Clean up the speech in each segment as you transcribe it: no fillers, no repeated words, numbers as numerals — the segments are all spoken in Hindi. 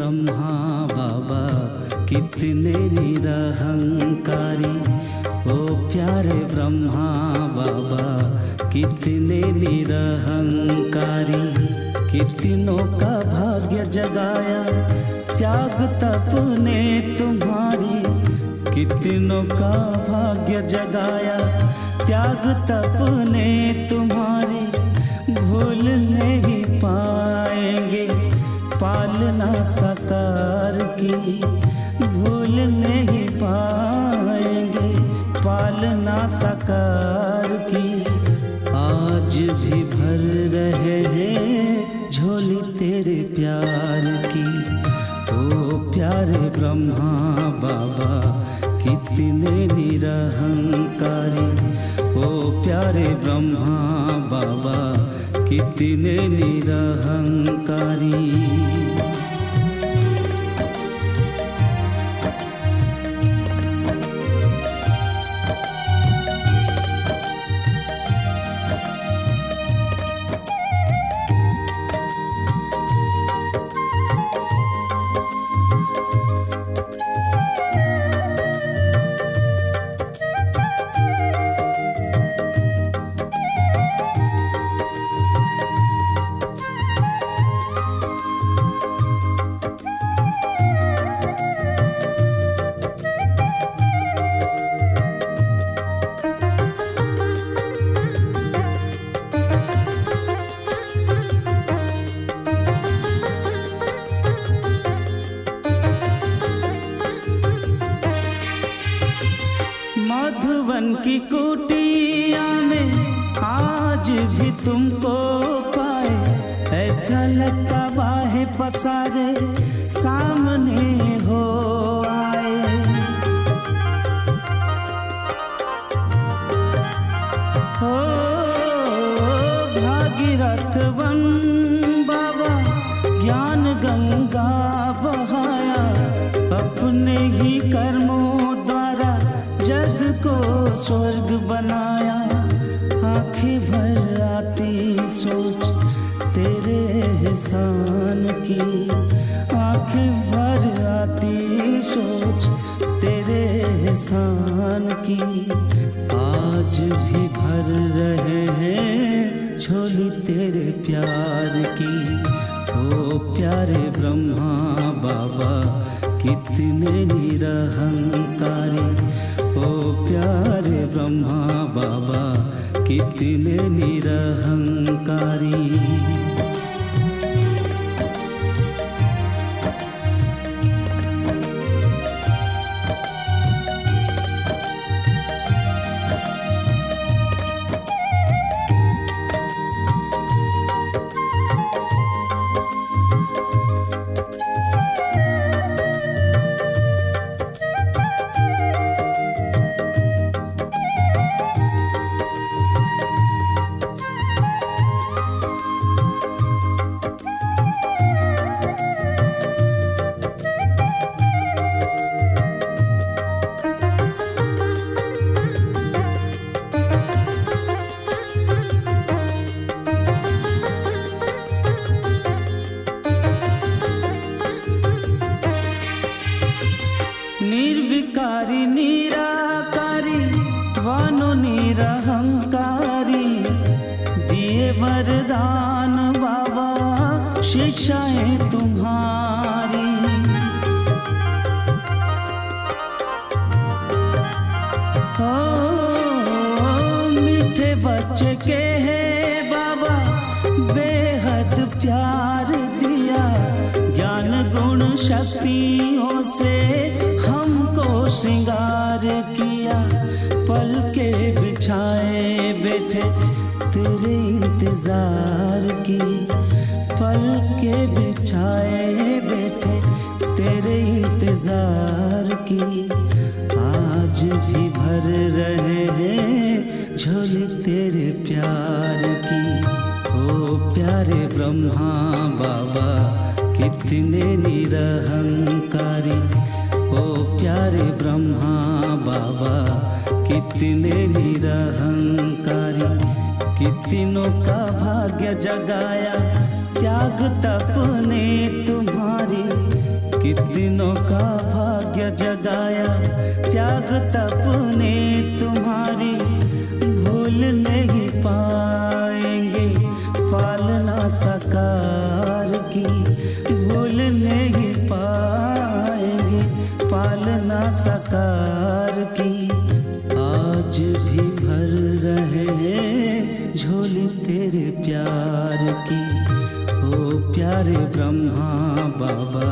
ब्रह्मा बाबा कितने निरहंकारी। ओ प्यारे ब्रह्मा बाबा कितने निरहंकारी। कितनों का भाग्य जगाया त्याग तप ने तुम्हारी। कितनों का भाग्य जगाया त्याग तप ने तुम्हारी। भूल नहीं पाएंगे पालना साकार की। भूल नहीं पाएंगे पालना साकार की। आज भी भर रहे हैं झोली तेरे प्यार की। ओ प्यारे ब्रह्मा बाबा कितने निरहंकारी। ओ प्यारे ब्रह्मा बाबा कितने निरहंकारी। मधुवन की कुटिया में आज भी तुमको पाए। ऐसा लगता बाहें पसारे सामने हो आए। हो भागीरथ वन बाबा ज्ञान गंगा बहाया। अपने ही कर्मों जग को स्वर्ग बनाया। आँखें भर आती सोच तेरे एहसान की। आँखें भर आती सोच तेरे एहसान की। आज भी भर रहे हैं झोली तेरे प्यार की। ओ प्यारे ब्रह्मा बाबा कितने निरहंकारी। ओ प्यारे ब्रह्मा बाबा कितने निरहंकारी। निर्विकारी निराकारी वानो निरहंकारी। दिए वरदान बाबा शिक्षाएं तुम्हारी। हो मीठे बच्चे के है बाबा बेहद प्यार दिया। ज्ञान गुण शक्तियों से हमको श्रृंगार किया। पल के बिछाए बैठे तेरे इंतजार की। पल के बिछाए बैठे तेरे इंतजार की। आज भी भर रहे हैं झोली तेरे प्यार की। ओ प्यारे ब्रह्मा बाबा कितने निरहंकारी। ओ प्यारे ब्रह्मा बाबा कितने निरहंकारी। कितनों का भाग्य जगाया त्याग तप ने तुम्हारी। कितनों का भाग्य जगाया, त्याग तपने तुम्हारी भूल नहीं पाएंगे। पालना साकार की भूल नहीं पाएंगे, पालना साकार की। आज भी भर रहे हैं झोली तेरे प्यार की। ओ प्यारे ब्रह्मा बाबा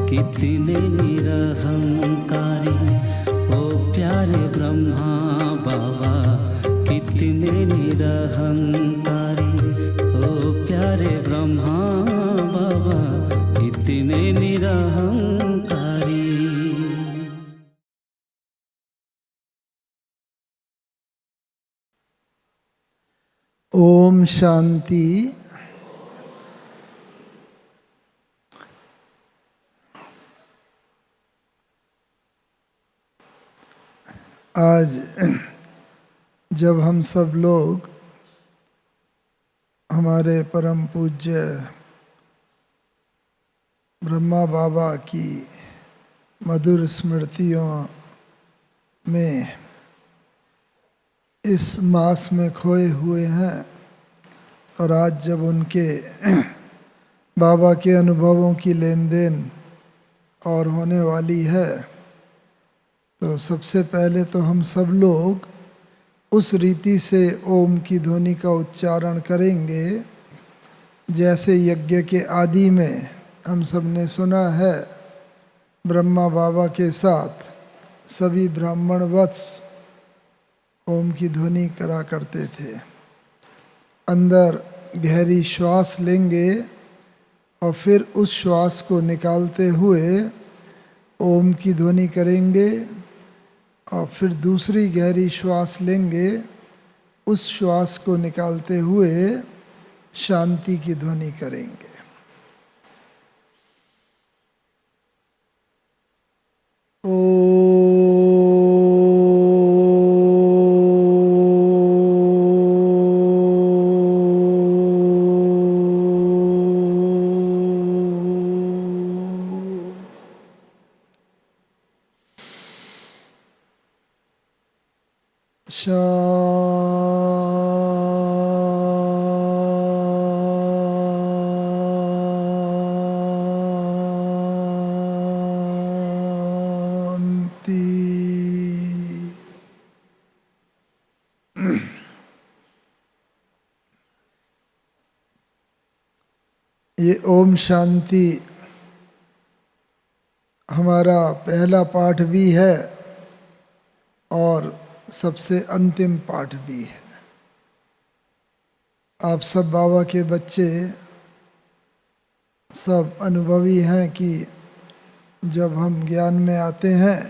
कितने निरहंकारी, ओ प्यारे ब्रह्मा बाबा कितने निरहंकारी, ओ प्यारे ब्रह्मा बाबा कितने निरहंकारी। ओम शांति। आज जब हम सब लोग हमारे परम पूज्य ब्रह्मा बाबा की मधुर स्मृतियों में इस मास में खोए हुए हैं, और आज जब उनके बाबा के अनुभवों की लेन देन और होने वाली है, तो सबसे पहले तो हम सब लोग उस रीति से ओम की ध्वनि का उच्चारण करेंगे जैसे यज्ञ के आदि में हम सब ने सुना है ब्रह्मा बाबा के साथ सभी ब्राह्मण वत्स ओम की ध्वनि करा करते थे। अंदर गहरी श्वास लेंगे और फिर उस श्वास को निकालते हुए ओम की ध्वनि करेंगे, और फिर दूसरी गहरी श्वास लेंगे, उस श्वास को निकालते हुए शांति की ध्वनि करेंगे। ये ओम शांति हमारा पहला पाठ भी है और सबसे अंतिम पाठ भी है। आप सब बाबा के बच्चे सब अनुभवी हैं कि जब हम ज्ञान में आते हैं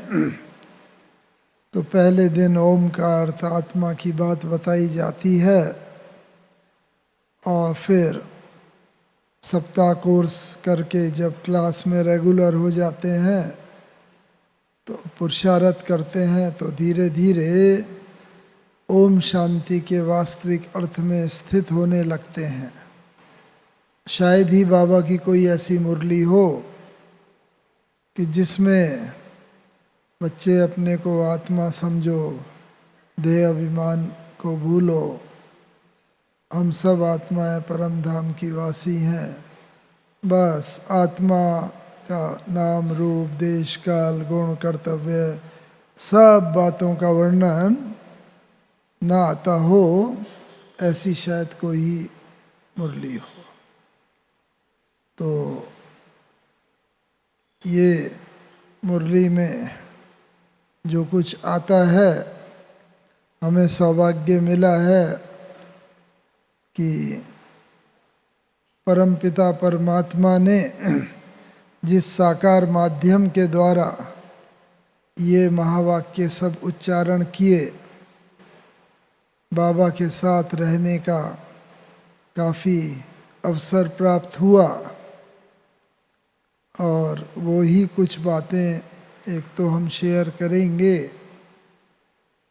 तो पहले दिन ओम का अर्थ आत्मा की बात बताई जाती है, और फिर सप्ताह कोर्स करके जब क्लास में रेगुलर हो जाते हैं तो पुरुषार्थ करते हैं, तो धीरे धीरे ओम शांति के वास्तविक अर्थ में स्थित होने लगते हैं। शायद ही बाबा की कोई ऐसी मुरली हो कि जिसमें बच्चे अपने को आत्मा समझो, देह अभिमान को भूलो, हम सब आत्माएं परम धाम की वासी हैं, बस आत्मा का नाम रूप देश काल गुण कर्तव्य सब बातों का वर्णन ना आता हो, ऐसी शायद कोई मुरली हो। तो ये मुरली में जो कुछ आता है, हमें सौभाग्य मिला है कि परमपिता परमात्मा ने जिस साकार माध्यम के द्वारा ये महावाक्य सब उच्चारण किए, बाबा के साथ रहने का काफ़ी अवसर प्राप्त हुआ, और वो ही कुछ बातें एक तो हम शेयर करेंगे,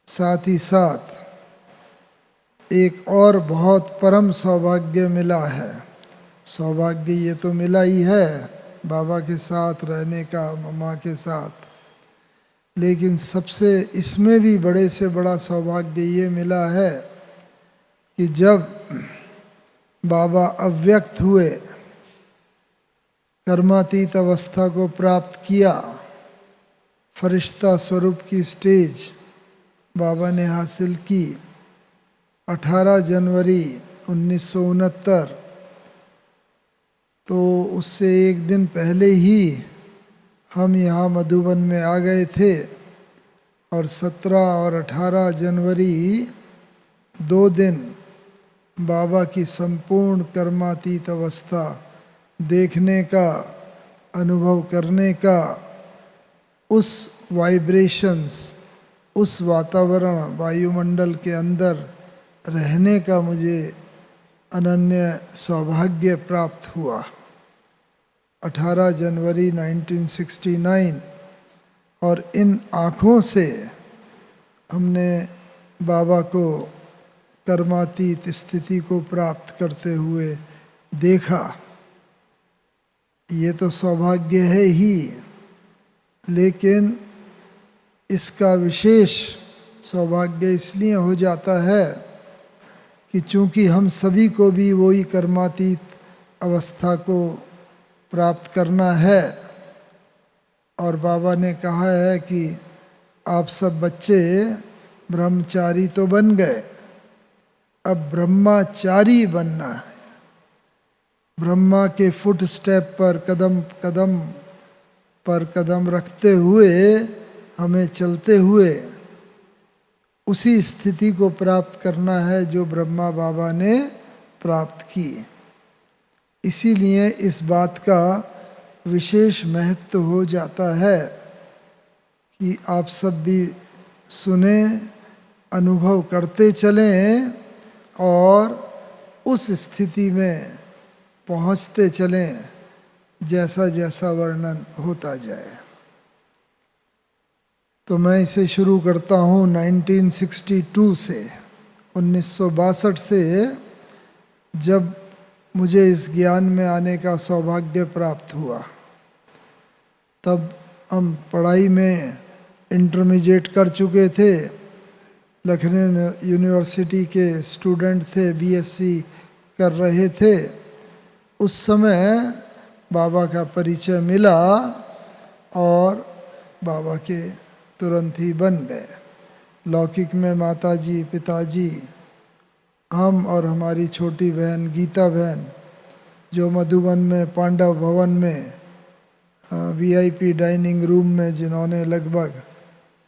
साथ ही साथ एक और बहुत परम सौभाग्य मिला है। सौभाग्य ये तो मिला ही है, बाबा के साथ रहने का, मम्मा के साथ। लेकिन सबसे इसमें भी बड़े से बड़ा सौभाग्य ये मिला है कि जब बाबा अव्यक्त हुए, कर्मातीत अवस्था को प्राप्त किया, फरिश्ता स्वरूप की स्टेज बाबा ने हासिल की 18 जनवरी 1969। तो उससे एक दिन पहले ही हम यहाँ मधुबन में आ गए थे और 17 और 18 जनवरी 2 दिन बाबा की संपूर्ण कर्मातीत अवस्था देखने का, अनुभव करने का, उस वाइब्रेशंस, उस वातावरण, वायुमंडल के अंदर रहने का मुझे अनन्य सौभाग्य प्राप्त हुआ। 18 जनवरी 1969, और इन आँखों से हमने बाबा को कर्मातीत स्थिति को प्राप्त करते हुए देखा। ये तो सौभाग्य है ही, लेकिन इसका विशेष सौभाग्य इसलिए हो जाता है कि चूँकि हम सभी को भी वही कर्मातीत अवस्था को प्राप्त करना है, और बाबा ने कहा है कि आप सब बच्चे ब्रह्मचारी तो बन गए, अब ब्रह्मचारी बनना है। ब्रह्मा के फुट स्टेप पर कदम कदम पर कदम रखते हुए, हमें चलते हुए उसी स्थिति को प्राप्त करना है जो ब्रह्मा बाबा ने प्राप्त की। इसीलिए इस बात का विशेष महत्व हो जाता है कि आप सब भी सुने, अनुभव करते चलें और उस स्थिति में पहुंचते चलें जैसा जैसा वर्णन होता जाए। तो मैं इसे शुरू करता हूँ 1962 से, 1962 से, जब मुझे इस ज्ञान में आने का सौभाग्य प्राप्त हुआ। तब हम पढ़ाई में इंटरमीडिएट कर चुके थे, लखनऊ यूनिवर्सिटी के स्टूडेंट थे, बीएससी कर रहे थे। उस समय बाबा का परिचय मिला और बाबा के तुरंत ही बन गए। लौकिक में माताजी, पिताजी, हम और हमारी छोटी बहन गीता बहन, जो मधुबन में पांडव भवन में वीआईपी डाइनिंग रूम में जिन्होंने लगभग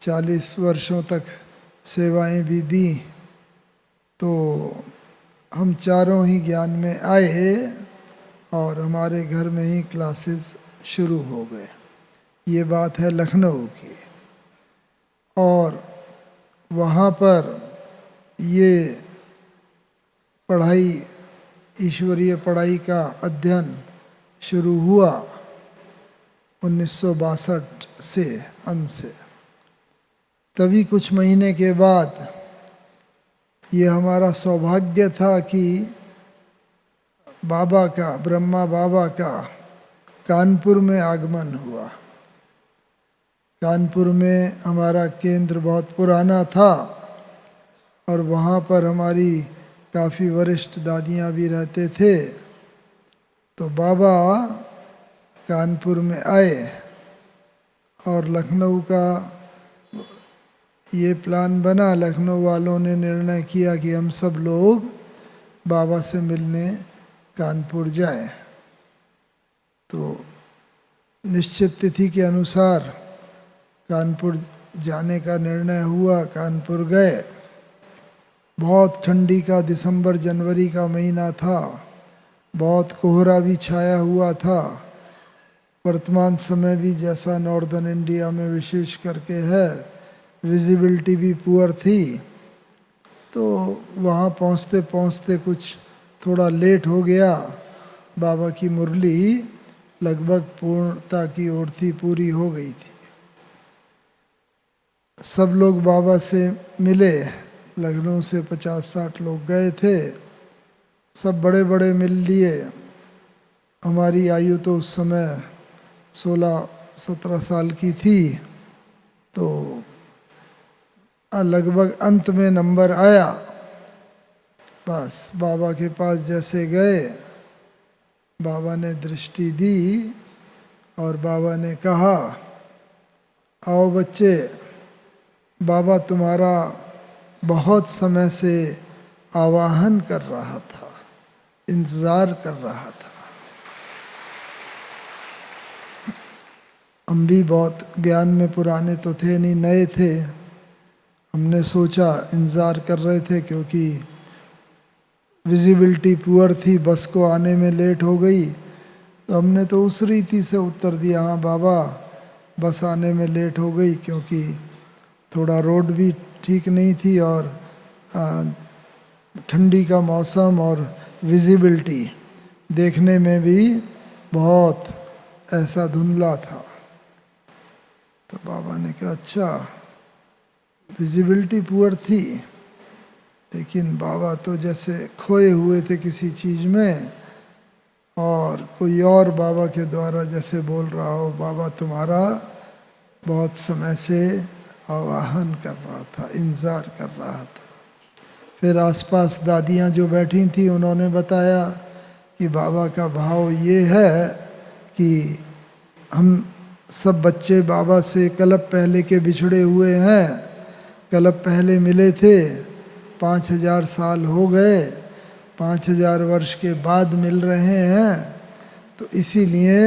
40 वर्षों तक सेवाएं भी दी, तो हम चारों ही ज्ञान में आए और हमारे घर में ही क्लासेस शुरू हो गए। ये बात है लखनऊ की। और वहाँ पर ये पढ़ाई, ईश्वरीय पढ़ाई का अध्ययन शुरू हुआ 1962 से, अंत से। तभी कुछ महीने के बाद ये हमारा सौभाग्य था कि बाबा का, ब्रह्मा बाबा का कानपुर में आगमन हुआ। कानपुर में हमारा केंद्र बहुत पुराना था और वहाँ पर हमारी काफ़ी वरिष्ठ दादियाँ भी रहते थे। तो बाबा कानपुर में आए और लखनऊ का ये प्लान बना, लखनऊ वालों ने निर्णय किया कि हम सब लोग बाबा से मिलने कानपुर जाएं। तो निश्चित तिथि के अनुसार कानपुर जाने का निर्णय हुआ। कानपुर गए। बहुत ठंडी का दिसंबर जनवरी का महीना था, बहुत कोहरा भी छाया हुआ था। वर्तमान समय भी जैसा नॉर्दर्न इंडिया में विशेष करके है, विजिबिलिटी भी पुअर थी। तो वहाँ पहुँचते पहुँचते कुछ थोड़ा लेट हो गया। बाबा की मुरली लगभग पूर्णता की ओर थी, पूरी हो गई थी। सब लोग बाबा से मिले, लखनऊ से 50-60 लोग गए थे। सब बड़े बड़े मिल लिए। हमारी आयु तो उस समय 16-17 साल की थी तो लगभग अंत में नंबर आया। बस बाबा के पास जैसे गए, बाबा ने दृष्टि दी और बाबा ने कहा, आओ बच्चे, बाबा तुम्हारा बहुत समय से आवाहन कर रहा था, इंतज़ार कर रहा था। हम भी बहुत ज्ञान में पुराने तो थे नहीं, नए थे। हमने सोचा, इंतज़ार कर रहे थे क्योंकि विजिबिलिटी पुअर थी, बस को आने में लेट हो गई, तो हमने तो उस रीति से उत्तर दिया, हाँ बाबा बस आने में लेट हो गई क्योंकि थोड़ा रोड भी ठीक नहीं थी और ठंडी का मौसम और विजिबिलिटी देखने में भी बहुत ऐसा धुंधला था। तो बाबा ने कहा, अच्छा विजिबिलिटी पुअर थी, लेकिन बाबा तो जैसे खोए हुए थे किसी चीज़ में, और कोई और बाबा के द्वारा जैसे बोल रहा हो, बाबा तुम्हारा बहुत समय से आवाहन कर रहा था, इंतज़ार कर रहा था। फिर आसपास दादियाँ जो बैठी थी उन्होंने बताया कि बाबा का भाव ये है कि हम सब बच्चे बाबा से कल्प पहले के बिछड़े हुए हैं, कल्प पहले मिले थे, 5000 साल हो गए, 5000 वर्ष के बाद मिल रहे हैं, तो इसीलिए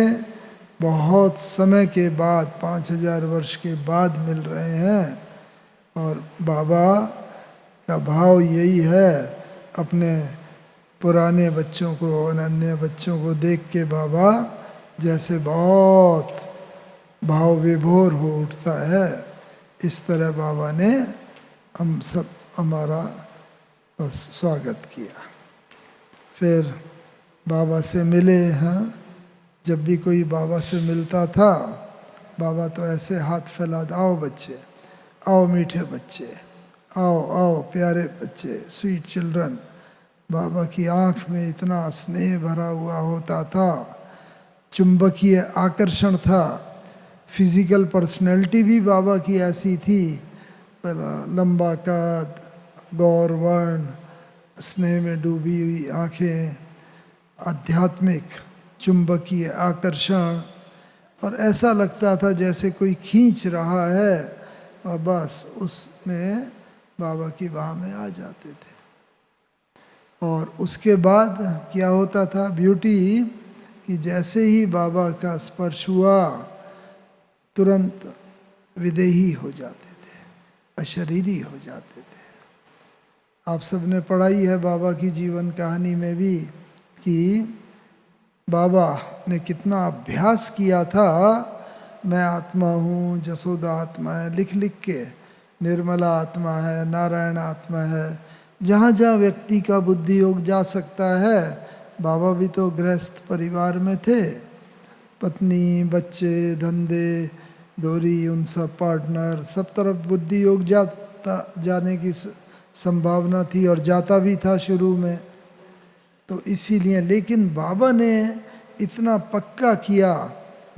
बहुत समय के बाद 5000 वर्ष के बाद मिल रहे हैं। और बाबा का भाव यही है, अपने पुराने बच्चों को, अनन्य बच्चों को देख के बाबा जैसे बहुत भाव विभोर हो उठता है, इस तरह बाबा ने हम सब हमारा बस स्वागत किया। फिर बाबा से मिले हैं। जब भी कोई बाबा से मिलता था, बाबा तो ऐसे हाथ फैला, आओ बच्चे, आओ मीठे बच्चे, आओ आओ प्यारे बच्चे, स्वीट चिल्ड्रन। बाबा की आँख में इतना स्नेह भरा हुआ होता था, चुंबकीय आकर्षण था। फिजिकल पर्सनैलिटी भी बाबा की ऐसी थी, लंबा कद, गौर वर्ण, स्नेह में डूबी हुई आँखें, आध्यात्मिक चुंबकीय आकर्षण, और ऐसा लगता था जैसे कोई खींच रहा है और बस उसमें बाबा की बाह में आ जाते थे। और उसके बाद क्या होता था, ब्यूटी कि जैसे ही बाबा का स्पर्श हुआ तुरंत विदेही हो जाते थे, अशरीरी हो जाते थे। आप सबने पढ़ाई है बाबा की जीवन कहानी में भी कि बाबा ने कितना अभ्यास किया था, मैं आत्मा हूँ, जसोदा आत्मा है, लिख लिख के, निर्मला आत्मा है, नारायण आत्मा है। जहाँ जहाँ व्यक्ति का बुद्धि योग जा सकता है, बाबा भी तो गृहस्थ परिवार में थे, पत्नी, बच्चे, धंधे, दोरी, उन सब पार्टनर, सब तरफ बुद्धि योग जाने की संभावना थी और जाता भी था शुरू में। तो इसीलिए, लेकिन बाबा ने इतना पक्का किया,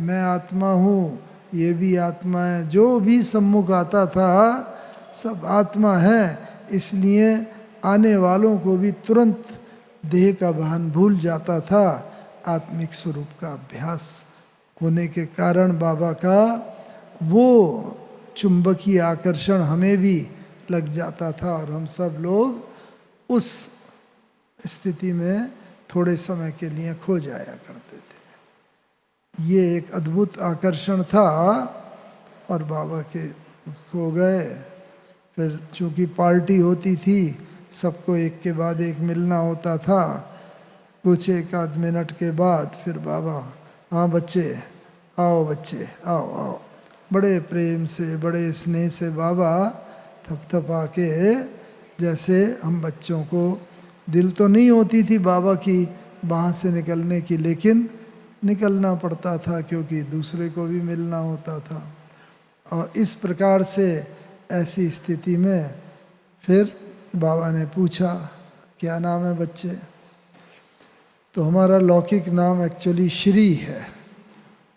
मैं आत्मा हूँ, ये भी आत्मा है, जो भी सम्मुख आता था सब आत्मा है, इसलिए आने वालों को भी तुरंत देह का भान भूल जाता था। आत्मिक स्वरूप का अभ्यास होने के कारण बाबा का वो चुंबकीय आकर्षण हमें भी लग जाता था और हम सब लोग उस स्थिति में थोड़े समय के लिए खो जाया करते थे। ये एक अद्भुत आकर्षण था और बाबा के खो गए। फिर चूँकि पार्टी होती थी, सबको एक के बाद एक मिलना होता था, कुछ एक आध मिनट के बाद फिर बाबा, हाँ बच्चे आओ, बच्चे आओ आओ, बड़े प्रेम से, बड़े स्नेह से बाबा थपथपा के, जैसे हम बच्चों को, दिल तो नहीं होती थी बाबा की बाह से निकलने की, लेकिन निकलना पड़ता था क्योंकि दूसरे को भी मिलना होता था। और इस प्रकार से ऐसी स्थिति में फिर बाबा ने पूछा, क्या नाम है बच्चे? तो हमारा लौकिक नाम एक्चुअली श्री है।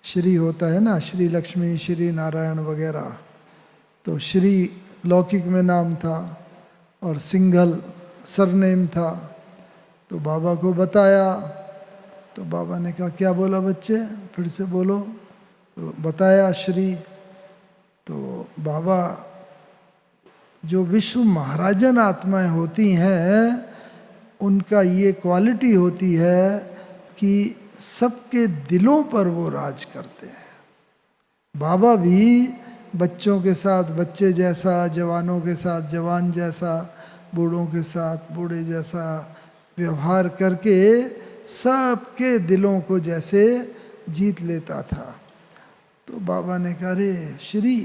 श्री होता है ना, श्री लक्ष्मी, श्री नारायण वगैरह। तो श्री लौकिक में नाम था और सिंघल सरनेम था। तो बाबा को बताया, तो बाबा ने कहा क्या बोला बच्चे, फिर से बोलो। तो बताया श्री। तो बाबा, जो विश्व महाराजन आत्माएं होती हैं उनका ये क्वालिटी होती है कि सबके दिलों पर वो राज करते हैं। बाबा भी बच्चों के साथ बच्चे जैसा, जवानों के साथ जवान जैसा, बूढ़ों के साथ बूढ़े जैसा व्यवहार करके सबके दिलों को जैसे जीत लेता था। तो बाबा ने कहा, अरे श्री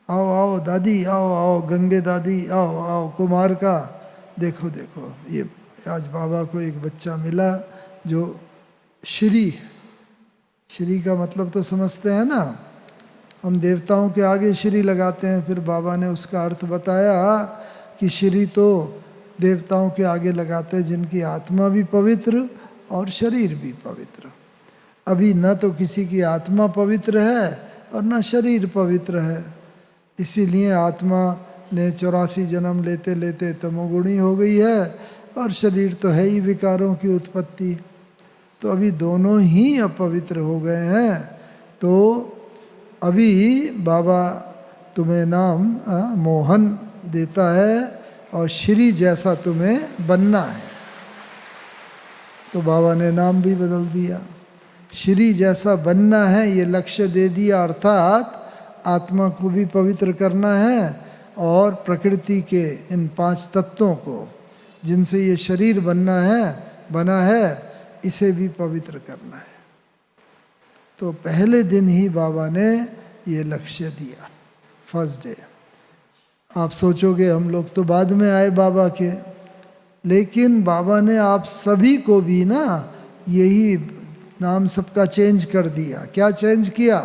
आओ आओ, दादी आओ आओ, गंगे दादी आओ आओ, कुमार का देखो देखो, ये आज बाबा को एक बच्चा मिला जो श्री है। श्री का मतलब तो समझते हैं ना, हम देवताओं के आगे श्री लगाते हैं, फिर बाबा ने उसका अर्थ बताया कि श्री तो देवताओं के आगे लगाते हैं जिनकी आत्मा भी पवित्र और शरीर भी पवित्र। अभी न तो किसी की आत्मा पवित्र है और न शरीर पवित्र है, इसीलिए आत्मा ने 84 जन्म लेते लेते तमोगुणी हो गई है और शरीर तो है ही विकारों की उत्पत्ति। तो अभी दोनों ही अपवित्र हो गए हैं। तो अभी बाबा तुम्हें नाम मोहन देता है और श्री जैसा तुम्हें बनना है। तो बाबा ने नाम भी बदल दिया, श्री जैसा बनना है, ये लक्ष्य दे दिया। अर्थात आत्मा को भी पवित्र करना है और प्रकृति के इन 5 तत्वों को जिनसे ये शरीर बना है इसे भी पवित्र करना है। तो पहले दिन ही बाबा ने ये लक्ष्य दिया, फर्स्ट डे। आप सोचोगे हम लोग तो बाद में आए बाबा के, लेकिन बाबा ने आप सभी को भी ना यही नाम सबका चेंज कर दिया। क्या चेंज किया?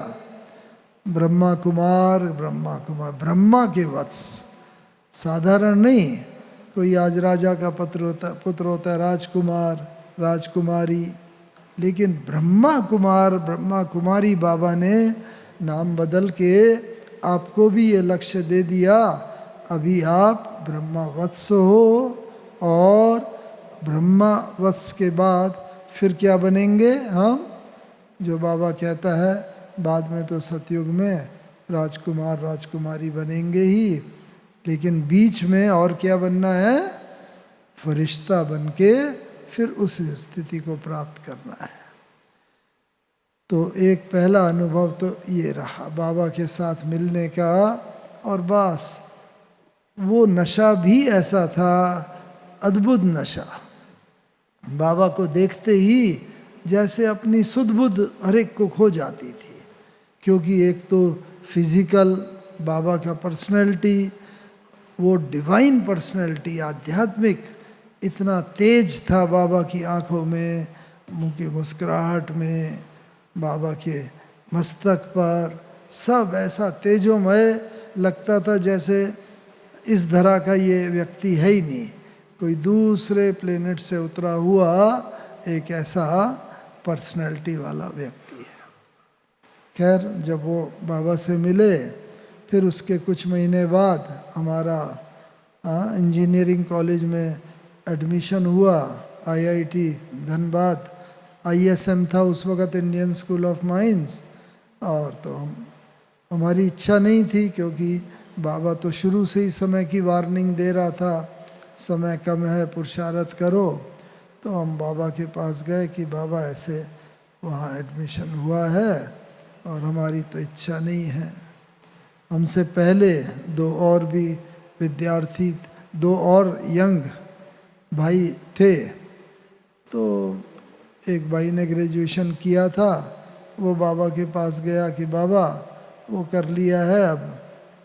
ब्रह्मा कुमार, ब्रह्मा कुमार, ब्रह्मा के वत्स, साधारण नहीं। कोई आज राजा का पुत्र होता है राजकुमार, राजकुमारी, लेकिन ब्रह्मा कुमार, ब्रह्मा कुमारी बाबा ने नाम बदल के आपको भी ये लक्ष्य दे दिया, अभी आप ब्रह्मा वत्स हो। और ब्रह्मा वत्स के बाद फिर क्या बनेंगे हम? जो बाबा कहता है बाद में तो सतयुग में राजकुमार राजकुमारी बनेंगे ही, लेकिन बीच में और क्या बनना है? फरिश्ता बन के फिर उस स्थिति को प्राप्त करना है। तो एक पहला अनुभव तो ये रहा बाबा के साथ मिलने का। और बस वो नशा भी ऐसा था, अद्भुत नशा। बाबा को देखते ही जैसे अपनी सुध बुध हर एक को खो जाती थी, क्योंकि एक तो फिजिकल बाबा का पर्सनैलिटी, वो डिवाइन पर्सनैलिटी, आध्यात्मिक इतना तेज था बाबा की आंखों में, मुंह की मुस्कुराहट में, बाबा के मस्तक पर, सब ऐसा तेजोमय लगता था जैसे इस धरा का ये व्यक्ति है ही नहीं, कोई दूसरे प्लेनेट से उतरा हुआ एक ऐसा पर्सनैलिटी वाला व्यक्ति है। खैर, जब वो बाबा से मिले, फिर उसके कुछ महीने बाद हमारा इंजीनियरिंग कॉलेज में एडमिशन हुआ, आईआईटी धनबाद, आईएसएम था उस वक़्त, इंडियन स्कूल ऑफ माइंस। और तो हमारी इच्छा नहीं थी, क्योंकि बाबा तो शुरू से ही समय की वार्निंग दे रहा था, समय कम है, पुरुषार्थ करो। तो हम बाबा के पास गए कि बाबा ऐसे वहाँ एडमिशन हुआ है और हमारी तो इच्छा नहीं है। हमसे पहले 2 और भी विद्यार्थी, 2 और यंग भाई थे। तो एक भाई ने ग्रेजुएशन किया था, वो बाबा के पास गया कि बाबा वो कर लिया है, अब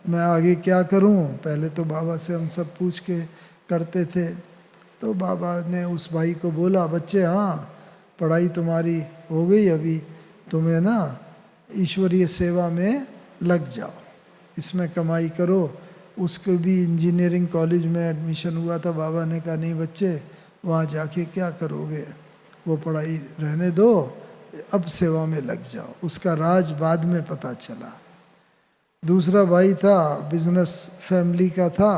मैं आगे क्या करूं? पहले तो बाबा से हम सब पूछ के करते थे। तो बाबा ने उस भाई को बोला, बच्चे हाँ पढ़ाई तुम्हारी हो गई, अभी तुम्हें ना ईश्वरीय सेवा में लग जाओ, इसमें कमाई करो। उसको भी इंजीनियरिंग कॉलेज में एडमिशन हुआ था। बाबा ने कहा नहीं बच्चे, वहाँ जाके क्या करोगे, वो पढ़ाई रहने दो, अब सेवा में लग जाओ। उसका राज बाद में पता चला। दूसरा भाई था, बिजनेस फैमिली का था,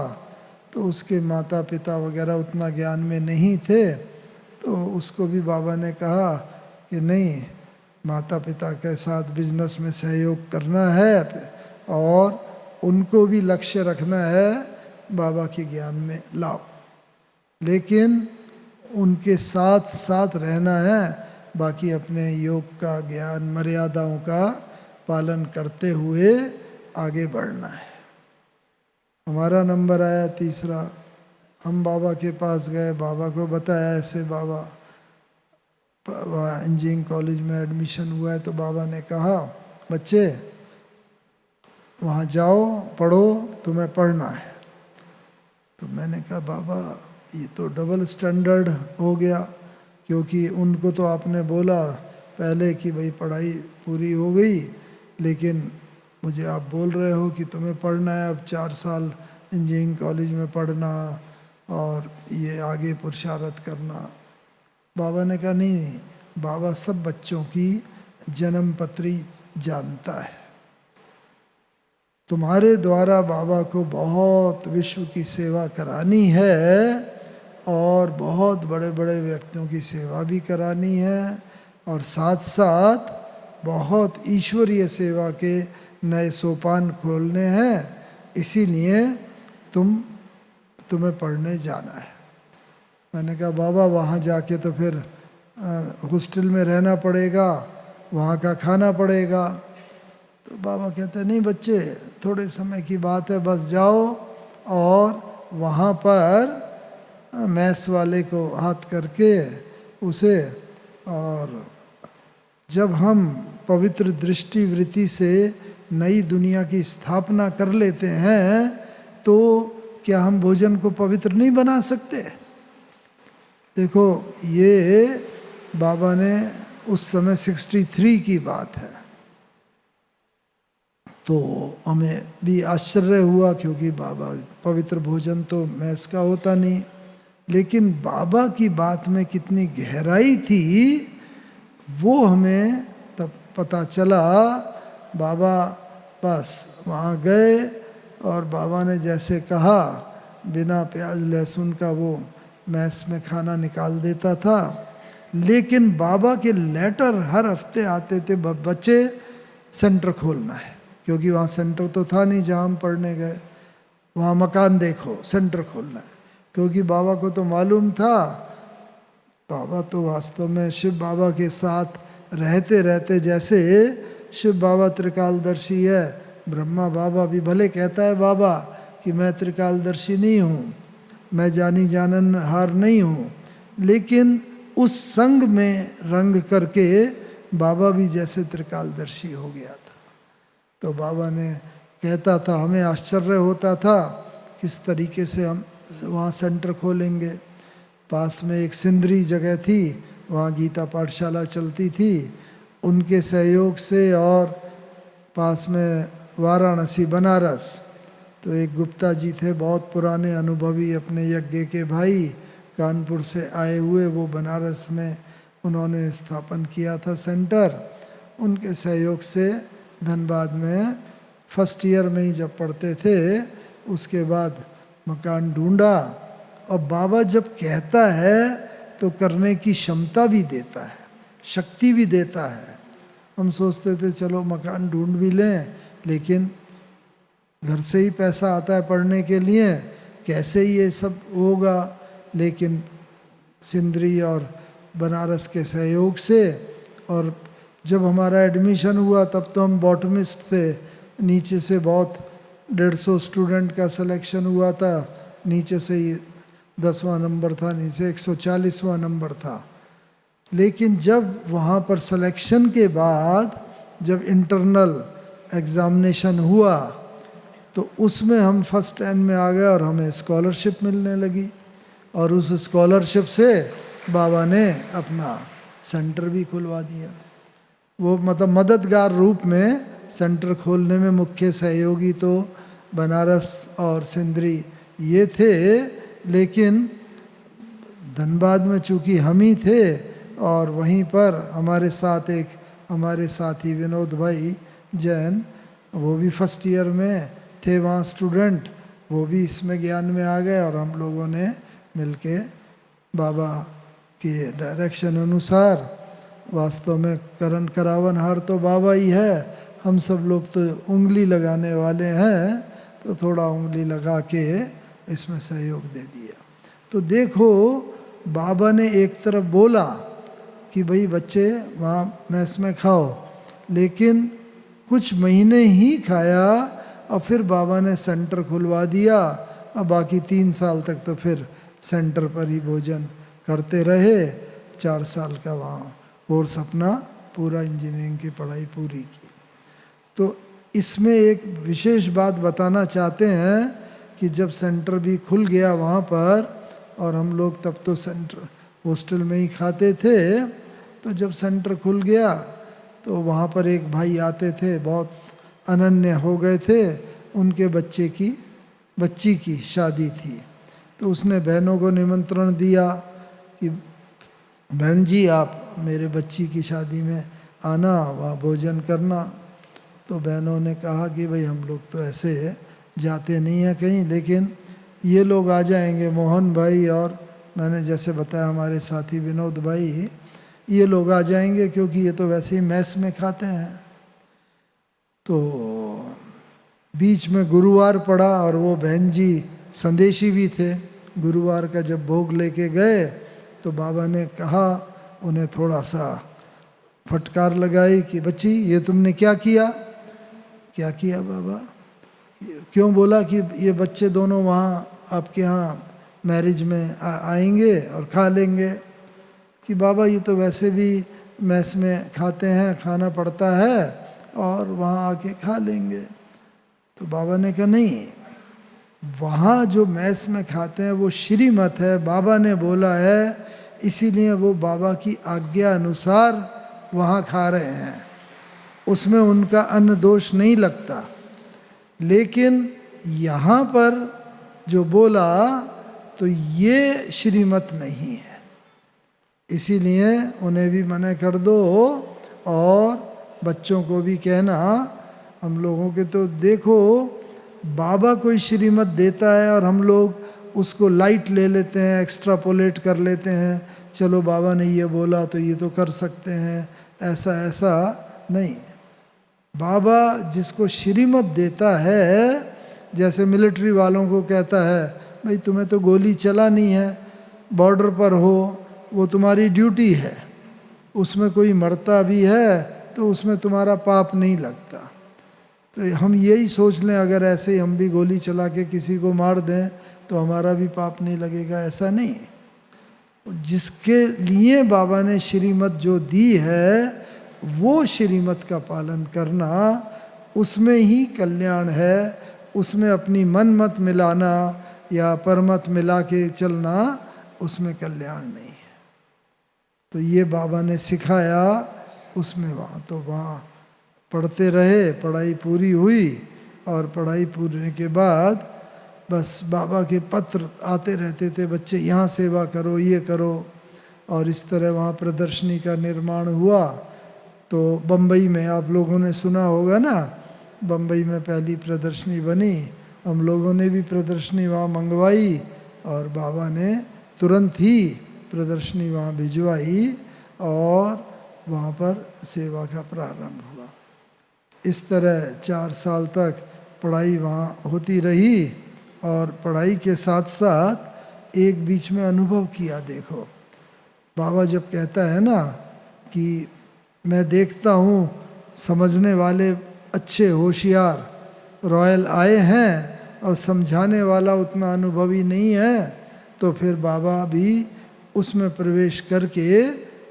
तो उसके माता पिता वगैरह उतना ज्ञान में नहीं थे, तो उसको भी बाबा ने कहा कि नहीं, माता पिता के साथ बिजनेस में सहयोग करना है और उनको भी लक्ष्य रखना है, बाबा के ज्ञान में लाओ, लेकिन उनके साथ साथ रहना है, बाकी अपने योग का ज्ञान मर्यादाओं का पालन करते हुए आगे बढ़ना है। हमारा नंबर आया तीसरा। हम बाबा के पास गए, बाबा को बताया ऐसे बाबा वहाँ इंजीनियरिंग कॉलेज में एडमिशन हुआ है, तो बाबा ने कहा बच्चे वहाँ जाओ, पढ़ो, तुम्हें पढ़ना है। तो मैंने कहा बाबा ये तो डबल स्टैंडर्ड हो गया, क्योंकि उनको तो आपने बोला पहले कि भाई पढ़ाई पूरी हो गई, लेकिन मुझे आप बोल रहे हो कि तुम्हें पढ़ना है, अब 4 साल इंजीनियरिंग कॉलेज में पढ़ना और ये आगे पुरुषार्थ करना। बाबा ने कहा नहीं, बाबा सब बच्चों की जन्म पत्री जानता है। तुम्हारे द्वारा बाबा को बहुत विश्व की सेवा करानी है और बहुत बड़े बड़े व्यक्तियों की सेवा भी करानी है, और साथ साथ बहुत ईश्वरीय सेवा के नए सोपान खोलने हैं, इसीलिए तुम्हें पढ़ने जाना है। मैंने कहा बाबा वहाँ जाके तो फिर हॉस्टल में रहना पड़ेगा, वहाँ का खाना पड़ेगा। तो बाबा कहते नहीं बच्चे, थोड़े समय की बात है, बस जाओ और वहाँ पर मैस वाले को हाथ करके उसे, और जब हम पवित्र दृष्टि वृत्ति से नई दुनिया की स्थापना कर लेते हैं, तो क्या हम भोजन को पवित्र नहीं बना सकते? देखो ये बाबा ने उस समय 63 की बात है, तो हमें भी आश्चर्य हुआ, क्योंकि बाबा पवित्र भोजन तो मैस का होता नहीं, लेकिन बाबा की बात में कितनी गहराई थी वो हमें तब पता चला। बाबा बस वहाँ गए और बाबा ने जैसे कहा, बिना प्याज लहसुन का वो मैस में खाना निकाल देता था, लेकिन बाबा के लेटर हर हफ्ते आते थे, बच्चे सेंटर खोलना है, क्योंकि वहाँ सेंटर तो था नहीं जहाँ हम पढ़ने गए, वहाँ मकान देखो, सेंटर खोलना है, क्योंकि बाबा को तो मालूम था, बाबा तो वास्तव में शिव बाबा के साथ रहते रहते, जैसे शिव बाबा त्रिकालदर्शी है, ब्रह्मा बाबा भी भले कहता है बाबा कि मैं त्रिकालदर्शी नहीं हूँ, मैं जानी जानन हार नहीं हूँ, लेकिन उस संग में रंग करके बाबा भी जैसे त्रिकालदर्शी हो गया था। तो बाबा ने कहता था, हमें आश्चर्य होता था किस तरीके से हम वहाँ सेंटर खोलेंगे। पास में एक सिंदरी जगह थी, वहाँ गीता पाठशाला चलती थी, उनके सहयोग से, और पास में वाराणसी बनारस, तो एक गुप्ता जी थे, बहुत पुराने अनुभवी अपने यज्ञ के भाई, कानपुर से आए हुए, वो बनारस में उन्होंने स्थापन किया था सेंटर। उनके सहयोग से धनबाद में फर्स्ट ईयर में ही जब पढ़ते थे, उसके बाद मकान ढूंढा, और बाबा जब कहता है तो करने की क्षमता भी देता है, शक्ति भी देता है। हम सोचते थे चलो मकान ढूंढ भी लें, लेकिन घर से ही पैसा आता है पढ़ने के लिए, कैसे ये सब होगा, लेकिन सिंदरी और बनारस के सहयोग से। और जब हमारा एडमिशन हुआ तब तो हम बॉटमिस्ट थे, नीचे से बहुत 150 स्टूडेंट का सिलेक्शन हुआ था, नीचे से ही 10वां नंबर था, नीचे 140वां नंबर था। लेकिन जब वहाँ पर सिलेक्शन के बाद जब इंटरनल एग्ज़ामिनेशन हुआ तो उसमें हम फर्स्ट 10 में आ गए और हमें स्कॉलरशिप मिलने लगी, और उस स्कॉलरशिप से बाबा ने अपना सेंटर भी खुलवा दिया। वो मतलब मददगार रूप में सेंटर खोलने में मुख्य सहयोगी तो बनारस और सिंदरी ये थे, लेकिन धनबाद में चूँकि हम ही थे और वहीं पर हमारे साथ एक हमारे साथी विनोद भाई जैन, वो भी फर्स्ट ईयर में थे वहाँ स्टूडेंट, वो भी इसमें ज्ञान में आ गए और हम लोगों ने मिलके बाबा के डायरेक्शन अनुसार, वास्तव में करण करावनहार तो बाबा ही है, हम सब लोग तो उंगली लगाने वाले हैं, तो थोड़ा उंगली लगा के इसमें सहयोग दे दिया। तो देखो बाबा ने एक तरफ बोला कि भाई बच्चे वहाँ मैस में खाओ, लेकिन कुछ महीने ही खाया और फिर बाबा ने सेंटर खुलवा दिया, और बाकी 3 साल तक तो फिर सेंटर पर ही भोजन करते रहे। 4 साल का वहाँ कोर्स अपना पूरा इंजीनियरिंग की पढ़ाई पूरी की। तो इसमें एक विशेष बात बताना चाहते हैं कि जब सेंटर भी खुल गया वहाँ पर, और हम लोग तब तो सेंटर हॉस्टल में ही खाते थे, तो जब सेंटर खुल गया तो वहाँ पर एक भाई आते थे, बहुत अनन्य हो गए थे, उनके बच्ची की शादी थी। तो उसने बहनों को निमंत्रण दिया कि बहन जी आप मेरे बच्ची की शादी में आना, वहाँ भोजन करना। तो बहनों ने कहा कि भाई हम लोग तो ऐसे जाते नहीं हैं कहीं, लेकिन ये लोग आ जाएंगे, मोहन भाई और मैंने जैसे बताया हमारे साथी विनोद भाई, ये लोग आ जाएंगे क्योंकि ये तो वैसे ही मैस में खाते हैं। तो बीच में गुरुवार पड़ा और वो बहन जी संदेशी भी थे। गुरुवार का जब भोग लेके गए तो बाबा ने कहा, उन्हें थोड़ा सा फटकार लगाई कि बच्ची ये तुमने क्या किया? क्या किया बाबा? क्यों बोला कि ये बच्चे दोनों वहाँ आपके यहाँ मैरिज में आएंगे और खा लेंगे? कि बाबा ये तो वैसे भी मैस में खाते हैं, खाना पड़ता है और वहाँ आके खा लेंगे। तो बाबा ने कहा नहीं, वहाँ जो मैस में खाते हैं वो श्रीमत है, बाबा ने बोला है, इसीलिए वो बाबा की आज्ञा अनुसार वहाँ खा रहे हैं, उसमें उनका अन्न दोष नहीं लगता। लेकिन यहाँ पर जो बोला तो ये श्रीमत नहीं है, इसीलिए उन्हें भी मना कर दो। और बच्चों को भी कहना, हम लोगों के तो देखो बाबा कोई श्रीमत देता है और हम लोग उसको लाइट ले लेते हैं, एक्स्ट्रापोलेट कर लेते हैं, चलो बाबा ने ये बोला तो ये तो कर सकते हैं, ऐसा नहीं। बाबा जिसको श्रीमत देता है, जैसे मिलिट्री वालों को कहता है भाई तुम्हें तो गोली चलानी है, बॉर्डर पर हो, वो तुम्हारी ड्यूटी है, उसमें कोई मरता भी है तो उसमें तुम्हारा पाप नहीं लगता। तो हम यही सोच लें अगर ऐसे ही हम भी गोली चला के किसी को मार दें तो हमारा भी पाप नहीं लगेगा, ऐसा नहीं। जिसके लिए बाबा ने श्रीमत जो दी है वो श्रीमत का पालन करना, उसमें ही कल्याण है, उसमें अपनी मन मत मिलाना या परमत मिला के चलना, उसमें कल्याण नहीं है। तो ये बाबा ने सिखाया, उसमें वहाँ पढ़ते रहे, पढ़ाई पूरी हुई और पढ़ाई पूरे के बाद बस बाबा के पत्र आते रहते थे, बच्चे यहाँ सेवा करो, ये करो, और इस तरह वहाँ प्रदर्शनी का निर्माण हुआ। तो बम्बई में आप लोगों ने सुना होगा ना, बम्बई में पहली प्रदर्शनी बनी, हम लोगों ने भी प्रदर्शनी वहाँ मंगवाई और बाबा ने तुरंत ही प्रदर्शनी वहाँ भिजवाई और वहाँ पर सेवा का प्रारंभ हुआ। इस तरह 4 साल तक पढ़ाई वहाँ होती रही और पढ़ाई के साथ साथ एक बीच में अनुभव किया। देखो बाबा जब कहता है ना कि मैं देखता हूँ समझने वाले अच्छे होशियार रॉयल आए हैं और समझाने वाला उतना अनुभवी नहीं है, तो फिर बाबा भी उसमें प्रवेश करके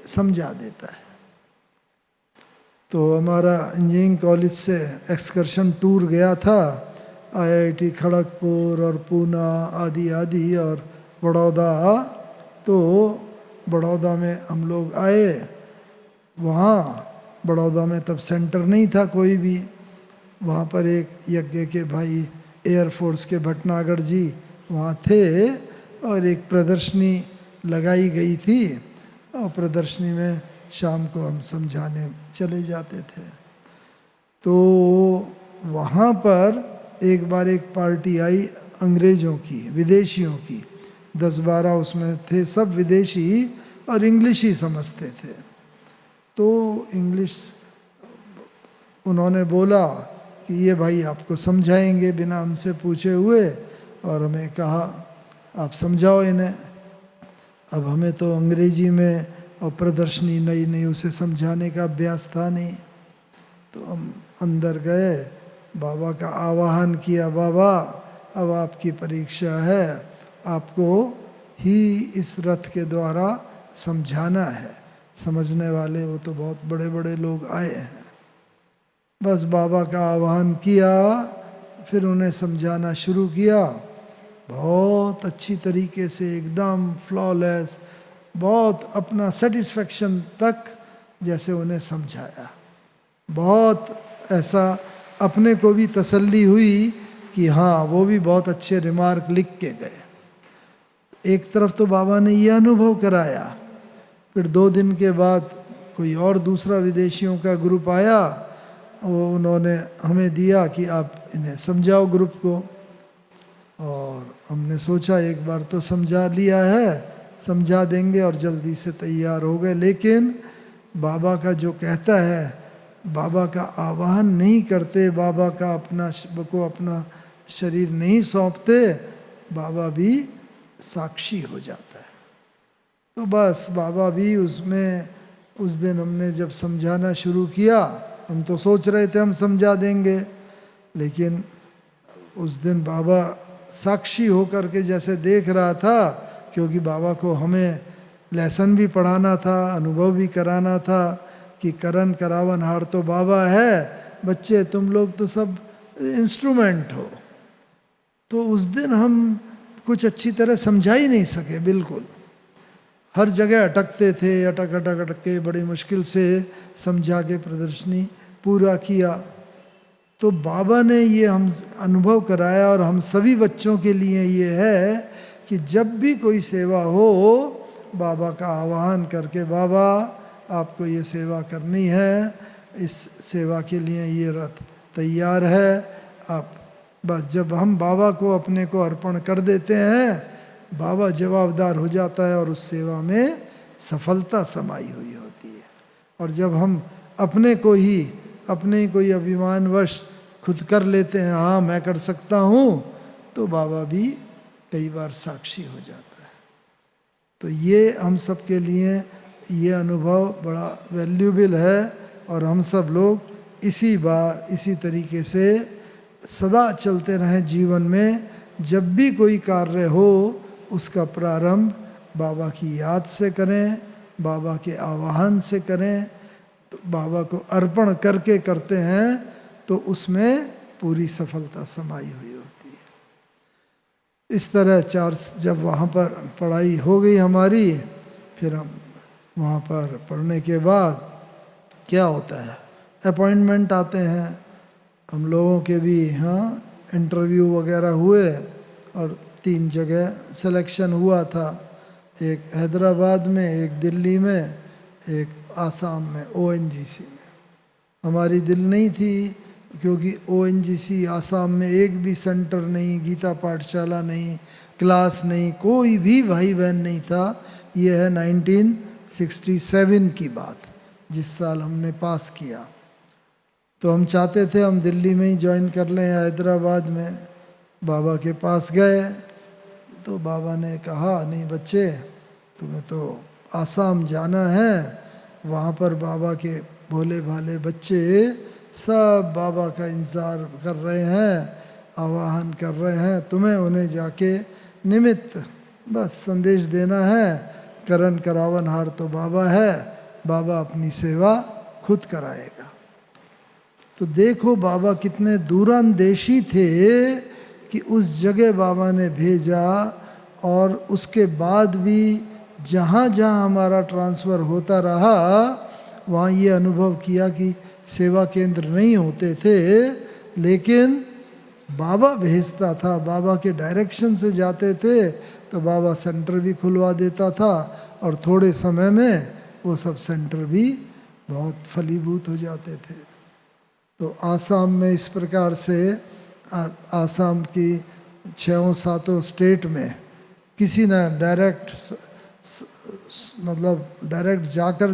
समझा देता है। तो हमारा इंजीनियरिंग कॉलेज से एक्सकर्शन टूर गया था, IIT खड़गपुर और पूना आदि आदि और बड़ौदा। तो बड़ौदा में हम लोग आए, वहाँ बड़ौदा में तब सेंटर नहीं था कोई भी, वहाँ पर एक यज्ञ के भाई एयरफोर्स के भटनागर जी वहाँ थे और एक प्रदर्शनी लगाई गई थी और प्रदर्शनी में शाम को हम समझाने चले जाते थे। तो वहाँ पर एक बार एक पार्टी आई अंग्रेज़ों की, विदेशियों की, 10-12 उसमें थे, सब विदेशी और इंग्लिश ही समझते थे। तो इंग्लिश उन्होंने बोला कि ये भाई आपको समझाएंगे बिना हमसे पूछे हुए, और हमें कहा आप समझाओ इन्हें। अब हमें तो अंग्रेजी में और प्रदर्शनी नई नई, उसे समझाने का अभ्यास था नहीं। तो हम अंदर गए, बाबा का आवाहन किया, बाबा अब आपकी परीक्षा है, आपको ही इस रथ के द्वारा समझाना है। समझने वाले वो तो बहुत बड़े बड़े लोग आए हैं। बस बाबा का आह्वान किया, फिर उन्हें समझाना शुरू किया, बहुत अच्छी तरीके से, एकदम फ्लॉलेस, बहुत अपना सेटिस्फेक्शन तक जैसे उन्हें समझाया। बहुत ऐसा अपने को भी तसल्ली हुई कि हाँ वो भी बहुत अच्छे रिमार्क लिख के गए। एक तरफ तो बाबा ने ये अनुभव कराया, फिर 2 दिन के बाद कोई और दूसरा विदेशियों का ग्रुप आया, वो उन्होंने हमें दिया कि आप इन्हें समझाओ ग्रुप को। और हमने सोचा एक बार तो समझा लिया है, समझा देंगे, और जल्दी से तैयार हो गए। लेकिन बाबा का जो कहता है, बाबा का आह्वान नहीं करते, बाबा का अपना शरीर नहीं सौंपते, बाबा भी साक्षी हो जाता है। तो बस बाबा भी उसमें, उस दिन हमने जब समझाना शुरू किया, हम तो सोच रहे थे हम समझा देंगे, लेकिन उस दिन बाबा साक्षी होकर के जैसे देख रहा था, क्योंकि बाबा को हमें लेसन भी पढ़ाना था, अनुभव भी कराना था कि करन करावन हार तो बाबा है, बच्चे तुम लोग तो सब इंस्ट्रूमेंट हो। तो उस दिन हम कुछ अच्छी तरह समझा ही नहीं सके, बिल्कुल हर जगह अटकते थे, अटक के बड़ी मुश्किल से समझा के प्रदर्शनी पूरा किया। तो बाबा ने ये हम अनुभव कराया, और हम सभी बच्चों के लिए ये है कि जब भी कोई सेवा हो, बाबा का आह्वान करके, बाबा आपको ये सेवा करनी है, इस सेवा के लिए ये रथ तैयार है, आप बस जब हम बाबा को अपने को अर्पण कर देते हैं, बाबा जवाबदार हो जाता है और उस सेवा में सफलता समाई हुई होती है। और जब हम अपने को ही, अपने कोई अभिमानवश खुद कर लेते हैं, हाँ मैं कर सकता हूँ, तो बाबा भी कई बार साक्षी हो जाता है। तो ये हम सब के लिए ये अनुभव बड़ा वैल्यूबल है, और हम सब लोग इसी तरीके से सदा चलते रहें जीवन में। जब भी कोई कार्य हो, उसका प्रारंभ बाबा की याद से करें, बाबा के आह्वान से करें। तो बाबा को अर्पण करके करते हैं तो उसमें पूरी सफलता समाई हुई होती है। इस तरह जब वहाँ पर पढ़ाई हो गई हमारी, फिर हम वहाँ पर पढ़ने के बाद क्या होता है, अपॉइंटमेंट आते हैं हम लोगों के भी। हाँ, इंटरव्यू वगैरह हुए और 3 जगह सिलेक्शन हुआ था, एक हैदराबाद में, एक दिल्ली में, एक आसाम में, ONGC में। हमारी दिल नहीं थी, क्योंकि ONGC आसाम में एक भी सेंटर नहीं, गीता पाठशाला नहीं, क्लास नहीं, कोई भी भाई बहन नहीं था। ये है 1967 की बात, जिस साल हमने पास किया। तो हम चाहते थे हम दिल्ली में ही ज्वाइन कर लें, हैदराबाद में। बाबा के पास गए तो बाबा ने कहा, नहीं बच्चे, तुम्हें तो आसाम जाना है। वहाँ पर बाबा के भोले भाले बच्चे सब बाबा का इंतज़ार कर रहे हैं, आवाहन कर रहे हैं, तुम्हें उन्हें जाके निमित्त बस संदेश देना है। करन करावन हार तो बाबा है, बाबा अपनी सेवा खुद कराएगा। तो देखो बाबा कितने दूरांदेशी थे कि उस जगह बाबा ने भेजा, और उसके बाद भी जहाँ जहाँ हमारा ट्रांसफ़र होता रहा, वहाँ ये अनुभव किया कि सेवा केंद्र नहीं होते थे, लेकिन बाबा भेजता था, बाबा के डायरेक्शन से जाते थे। तो तो बाबा सेंटर भी खुलवा देता था और थोड़े समय में वो सब सेंटर भी बहुत फलीभूत हो जाते थे। तो आसाम में इस प्रकार से आसाम की 6-7 स्टेट में किसी ने डायरेक्ट जाकर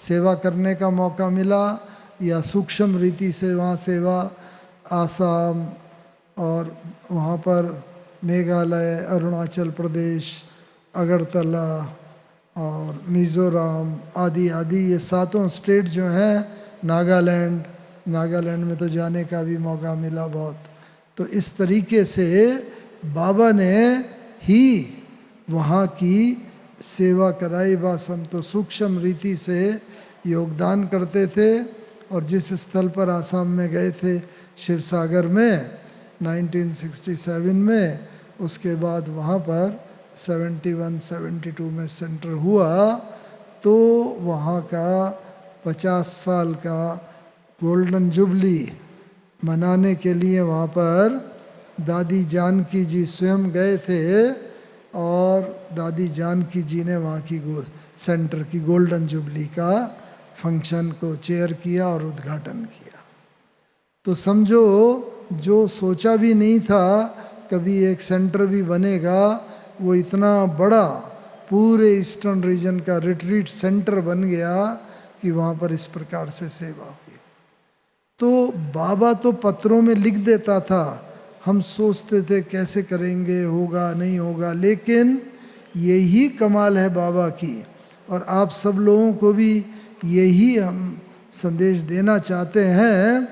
सेवा करने का मौका मिला या सूक्ष्म रीति से वहाँ सेवा, आसाम और वहाँ पर मेघालय, अरुणाचल प्रदेश, अगरतला और मिज़ोरम आदि आदि ये 7 स्टेट जो हैं, नागालैंड में तो जाने का भी मौका मिला बहुत। तो इस तरीके से बाबा ने ही वहाँ की सेवा कराई। बस हम तो सूक्ष्म रीति से योगदान करते थे। और जिस स्थल पर आसाम में गए थे शिवसागर में 1967 में, उसके बाद वहाँ पर 71-72 में सेंटर हुआ, तो वहाँ का 50 साल का गोल्डन जुबली मनाने के लिए वहाँ पर दादी जानकी जी स्वयं गए थे और दादी जानकी जी ने वहाँ की सेंटर की गोल्डन जुबली का फंक्शन को चेयर किया और उद्घाटन किया। तो समझो, जो सोचा भी नहीं था कभी एक सेंटर भी बनेगा, वो इतना बड़ा पूरे ईस्टर्न रीजन का रिट्रीट सेंटर बन गया कि वहाँ पर इस प्रकार से सेवा हुई। तो बाबा तो पत्रों में लिख देता था, हम सोचते थे कैसे करेंगे, होगा नहीं होगा, लेकिन यही कमाल है बाबा की। और आप सब लोगों को भी यही हम संदेश देना चाहते हैं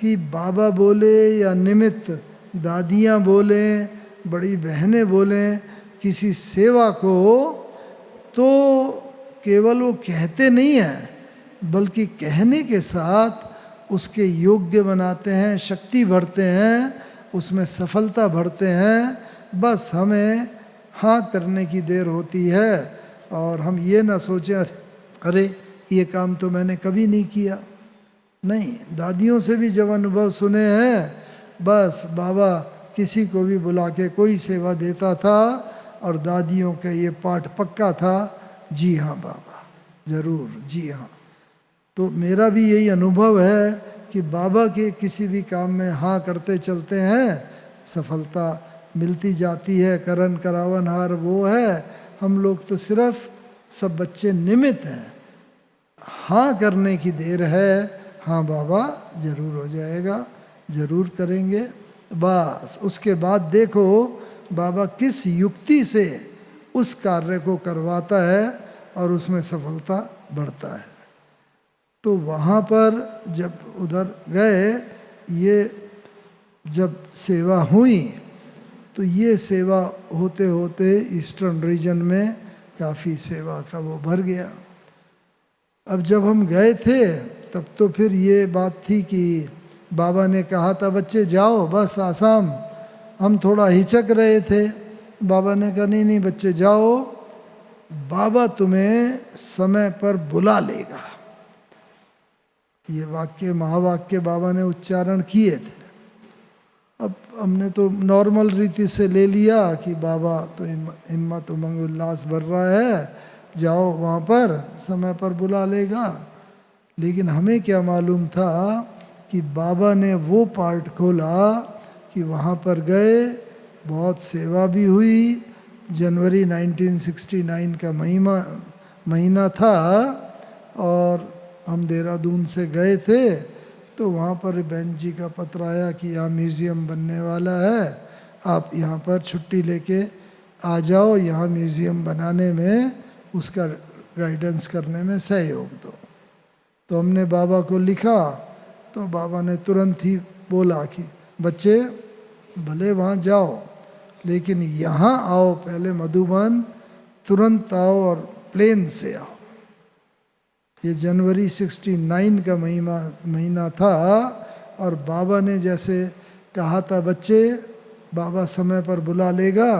कि बाबा बोले या निमित्त दादियाँ बोलें, बड़ी बहनें बोलें किसी सेवा को, तो केवल वो कहते नहीं हैं, बल्कि कहने के साथ उसके योग्य बनाते हैं, शक्ति भरते हैं, उसमें सफलता भरते हैं। बस हमें हाँ करने की देर होती है और हम ये ना सोचें अरे ये काम तो मैंने कभी नहीं किया। नहीं, दादियों से भी जब अनुभव सुने हैं, बस बाबा किसी को भी बुला के कोई सेवा देता था और दादियों का ये पाठ पक्का था, जी हाँ बाबा ज़रूर, जी हाँ। तो मेरा भी यही अनुभव है कि बाबा के किसी भी काम में हाँ करते चलते हैं, सफलता मिलती जाती है। करन करावन हार वो है, हम लोग तो सिर्फ सब बच्चे निमित्त हैं। हाँ करने की देर है, हाँ बाबा ज़रूर हो जाएगा, ज़रूर करेंगे। बस उसके बाद देखो बाबा किस युक्ति से उस कार्य को करवाता है और उसमें सफलता बढ़ता है। तो वहाँ पर जब उधर गए, ये जब सेवा हुई, तो ये सेवा होते होते ईस्टर्न रीजन में काफ़ी सेवा का वो भर गया। अब जब हम गए थे तब तो फिर ये बात थी कि बाबा ने कहा था बच्चे जाओ बस आसाम। हम थोड़ा हिचक रहे थे। बाबा ने कहा नहीं नहीं बच्चे जाओ, बाबा तुम्हें समय पर बुला लेगा। ये वाक्य महावाक्य बाबा ने उच्चारण किए थे। अब हमने तो नॉर्मल रीति से ले लिया कि बाबा तो हिम्मत उमंग उल्लास भर रहा है, जाओ वहाँ पर समय पर बुला लेगा। लेकिन हमें क्या मालूम था कि बाबा ने वो पार्ट खोला कि वहाँ पर गए, बहुत सेवा भी हुई। जनवरी 1969 का महीना था और हम देहरादून से गए थे। तो वहाँ पर बहन जी का पत्र आया कि यहाँ म्यूज़ियम बनने वाला है, आप यहाँ पर छुट्टी लेके आ जाओ, यहाँ म्यूज़ियम बनाने में उसका गाइडेंस करने में सहयोग दो। तो हमने बाबा को लिखा, तो बाबा ने तुरंत ही बोला कि बच्चे भले वहाँ जाओ लेकिन यहाँ आओ, पहले मधुबन तुरंत आओ और प्लेन से आओ। ये जनवरी 69 का महीना था और बाबा ने जैसे कहा था बच्चे बाबा समय पर बुला लेगा,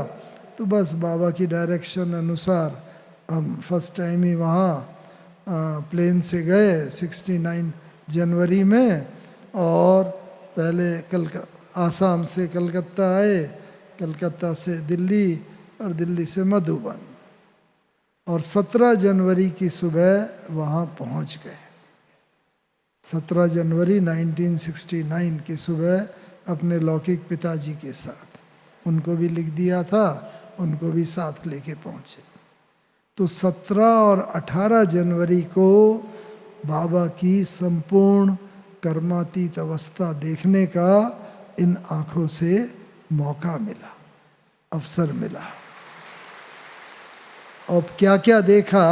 तो बस बाबा की डायरेक्शन अनुसार हम फर्स्ट टाइम ही वहाँ प्लेन से गए 69 जनवरी में। और पहले आसाम से कलकत्ता आए, कलकत्ता से दिल्ली और दिल्ली से मधुबन, और 17 जनवरी की सुबह वहाँ पहुँच गए। 17 जनवरी 1969 की सुबह अपने लौकिक पिताजी के साथ, उनको भी लिख दिया था, उनको भी साथ लेके पहुँचे। तो 17 और 18 जनवरी को बाबा की संपूर्ण कर्मातीत अवस्था देखने का इन आँखों से मौका मिला, अवसर मिला। अब क्या क्या देखा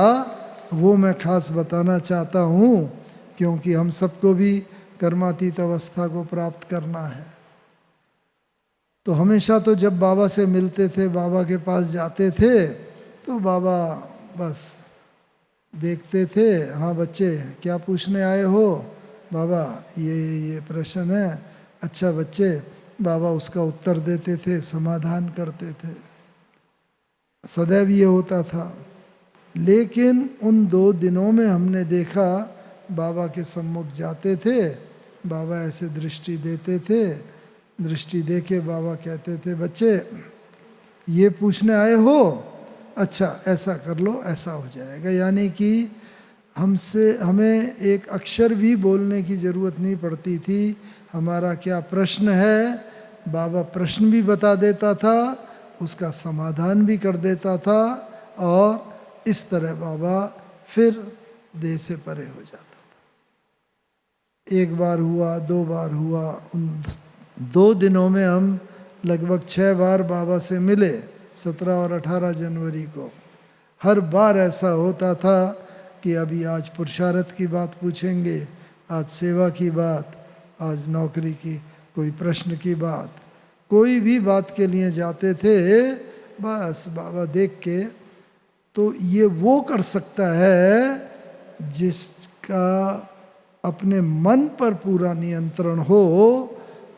वो मैं खास बताना चाहता हूँ, क्योंकि हम सबको भी कर्मातीत अवस्था को प्राप्त करना है। तो हमेशा तो जब बाबा से मिलते थे, बाबा के पास जाते थे, तो बाबा बस देखते थे, हाँ बच्चे क्या पूछने आए हो, बाबा ये प्रश्न है, अच्छा बच्चे, बाबा उसका उत्तर देते थे, समाधान करते थे, सदैव ये होता था। लेकिन उन 2 दिनों में हमने देखा बाबा के सम्मुख जाते थे, बाबा ऐसे दृष्टि देते थे, दृष्टि देके बाबा कहते थे, बच्चे ये पूछने आए हो, अच्छा ऐसा कर लो, ऐसा हो जाएगा। यानी कि हमें एक अक्षर भी बोलने की ज़रूरत नहीं पड़ती थी। हमारा क्या प्रश्न है, बाबा प्रश्न भी बता देता था, उसका समाधान भी कर देता था, और इस तरह बाबा फिर देह से परे हो जाता था। 1 बार हुआ, 2 बार हुआ, उन 2 दिनों में हम लगभग 6 बार बाबा से मिले, 17 और 18 जनवरी को। हर बार ऐसा होता था कि अभी आज पुरुषार्थ की बात पूछेंगे, आज सेवा की बात, आज नौकरी की कोई प्रश्न की बात, कोई भी बात के लिए जाते थे, बस बाबा देख के, तो ये वो कर सकता है जिसका अपने मन पर पूरा नियंत्रण हो,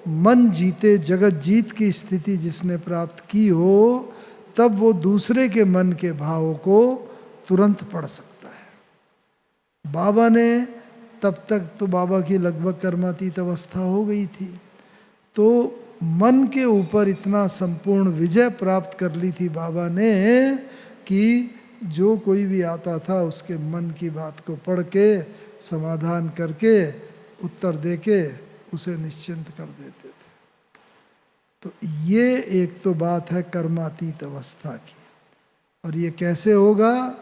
मन जीते जगत जीत की स्थिति जिसने प्राप्त की हो, तब वो दूसरे के मन के भावों को तुरंत पढ़ सकता है। बाबा ने तब तक तो बाबा की लगभग कर्मातीत अवस्था हो गई थी, तो मन के ऊपर इतना संपूर्ण विजय प्राप्त कर ली थी बाबा ने कि जो कोई भी आता था उसके मन की बात को पढ़ के, समाधान करके, उत्तर देके उसे निश्चिंत कर देते थे। तो ये एक तो बात है कर्मातीत अवस्था की। और ये कैसे होगा,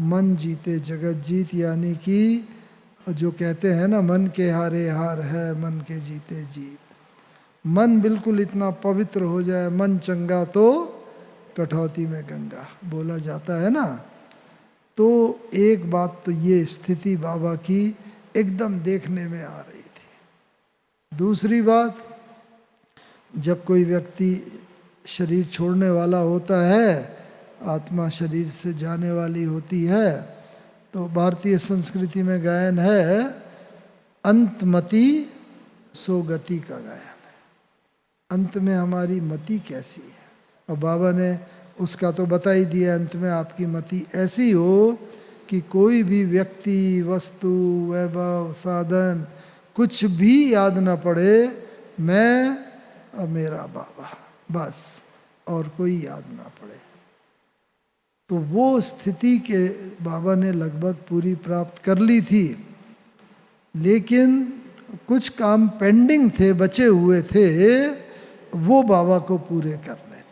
मन जीते जगत जीत, यानी कि जो कहते हैं ना, मन के हारे हार है, मन के जीते जीत। मन बिल्कुल इतना पवित्र हो जाए, मन चंगा तो कठौती में गंगा, बोला जाता है ना। तो एक बात तो ये स्थिति बाबा की एकदम देखने में आ रही थी। दूसरी बात, जब कोई व्यक्ति शरीर छोड़ने वाला होता है, आत्मा शरीर से जाने वाली होती है, तो भारतीय संस्कृति में गायन है, अंतमति सो गति का गायन है। अंत में हमारी मति कैसी है, और बाबा ने उसका तो बता ही दिया, अंत में आपकी मति ऐसी हो कि कोई भी व्यक्ति, वस्तु, वैभव, साधन कुछ भी याद ना पड़े, मैं और मेरा बाबा, बस, और कोई याद ना पड़े। तो वो स्थिति के बाबा ने लगभग पूरी प्राप्त कर ली थी, लेकिन कुछ काम पेंडिंग थे, बचे हुए थे, वो बाबा को पूरे करने थे।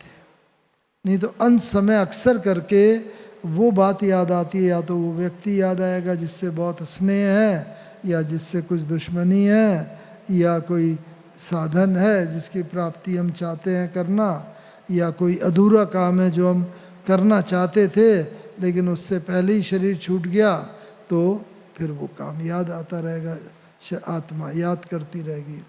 नहीं तो अंत समय अक्सर करके वो बात याद आती है, या तो वो व्यक्ति याद आएगा जिससे बहुत स्नेह है, या जिससे कुछ दुश्मनी है, या कोई साधन है जिसकी प्राप्ति हम चाहते हैं करना, या कोई अधूरा काम है जो हम करना चाहते थे लेकिन उससे पहले ही शरीर छूट गया, तो फिर वो काम याद आता रहेगा, आत्मा याद करती रहेगी।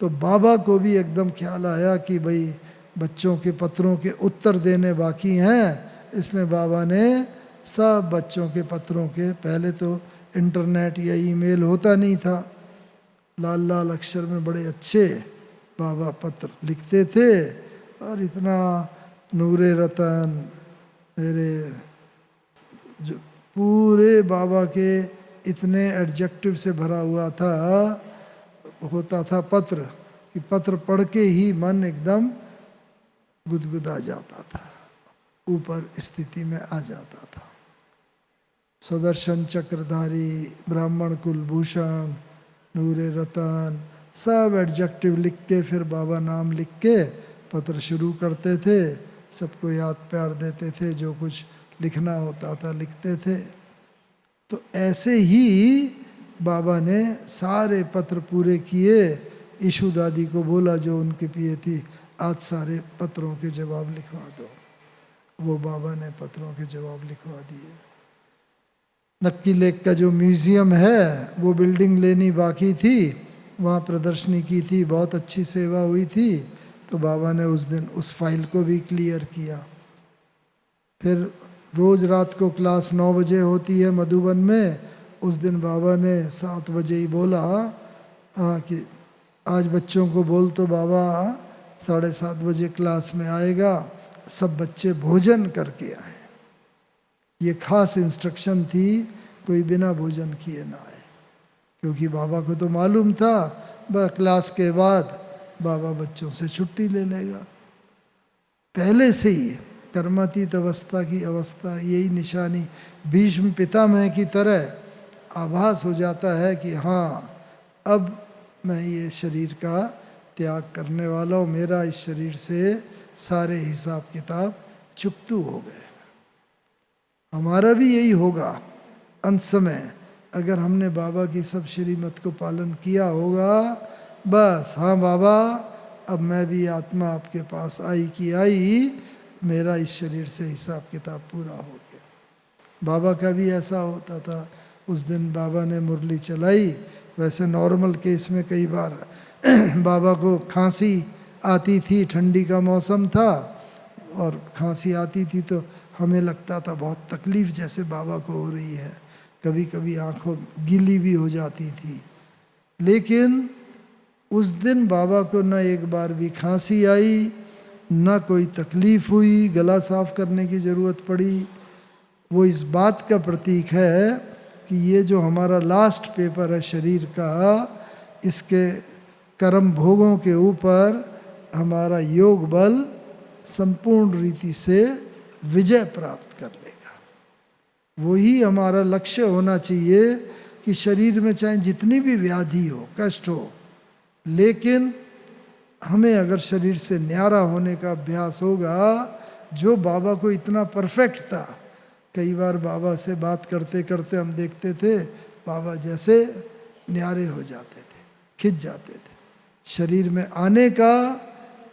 तो बाबा को भी एकदम ख्याल आया कि भाई बच्चों के पत्रों के उत्तर देने बाकी हैं, इसलिए बाबा ने सब बच्चों के पत्रों के, पहले तो इंटरनेट या ईमेल होता नहीं था, लाल लाल अक्षर में बड़े अच्छे बाबा पत्र लिखते थे, और इतना नूरे रतन मेरे जो पूरे बाबा के इतने एडजेक्टिव से भरा हुआ था, होता था पत्र, कि पत्र पढ़ के ही मन एकदम गुदगुदा जाता था। ऊपर स्थिति में आ जाता था। सुदर्शन चक्रधारी, ब्राह्मण कुलभूषण, नूरे रतन, सब एडजेक्टिव लिख के फिर बाबा नाम लिख के पत्र शुरू करते थे। सबको याद प्यार देते थे, जो कुछ लिखना होता था लिखते थे। तो ऐसे ही बाबा ने सारे पत्र पूरे किए। ईशु दादी को बोला जो उनके पिए थी, आज सारे पत्रों के जवाब लिखवा दो। वो बाबा ने पत्रों के जवाब लिखवा दिए। नक्की लेक का जो म्यूज़ियम है वो बिल्डिंग लेनी बाकी थी, वहाँ प्रदर्शनी की थी, बहुत अच्छी सेवा हुई थी। तो बाबा ने उस दिन उस फाइल को भी क्लियर किया। फिर रोज़ रात को क्लास 9 बजे होती है मधुबन में। उस दिन बाबा ने 7 बजे ही बोला कि आज बच्चों को बोल तो बाबा 7:30 बजे क्लास में आएगा, सब बच्चे भोजन करके आए। ये खास इंस्ट्रक्शन थी, कोई बिना भोजन किए ना आए, क्योंकि बाबा को तो मालूम था क्लास के बाद बाबा बच्चों से छुट्टी ले लेगा। पहले से ही कर्मातीत अवस्था की अवस्था, यही निशानी भीष्म पितामह की तरह आभास हो जाता है कि हाँ, अब मैं ये शरीर का त्याग करने वाला हूँ, मेरा इस शरीर से सारे हिसाब किताब चुकतू हो गए। हमारा भी यही होगा अंत समय, अगर हमने बाबा की सब श्रीमत को पालन किया होगा। बस हाँ बाबा, अब मैं भी आत्मा आपके पास आई कि आई, मेरा इस शरीर से हिसाब किताब पूरा हो गया। बाबा का भी ऐसा होता था। उस दिन बाबा ने मुरली चलाई। वैसे नॉर्मल केस में कई बार बाबा को खांसी आती थी, ठंडी का मौसम था और खांसी आती थी तो हमें लगता था बहुत तकलीफ़ जैसे बाबा को हो रही है। कभी कभी आंखों गीली भी हो जाती थी। लेकिन उस दिन बाबा को न एक बार भी खांसी आई, न कोई तकलीफ़ हुई, गला साफ करने की ज़रूरत पड़ी। वो इस बात का प्रतीक है कि ये जो हमारा लास्ट पेपर है शरीर का, इसके कर्म भोगों के ऊपर हमारा योग बल संपूर्ण रीति से विजय प्राप्त कर लेगा। वही हमारा लक्ष्य होना चाहिए कि शरीर में चाहे जितनी भी व्याधि हो, कष्ट हो, लेकिन हमें अगर शरीर से न्यारा होने का अभ्यास होगा, जो बाबा को इतना परफेक्ट था। कई बार बाबा से बात करते करते हम देखते थे बाबा जैसे न्यारे हो जाते थे, खिंच जाते थे। शरीर में आने का,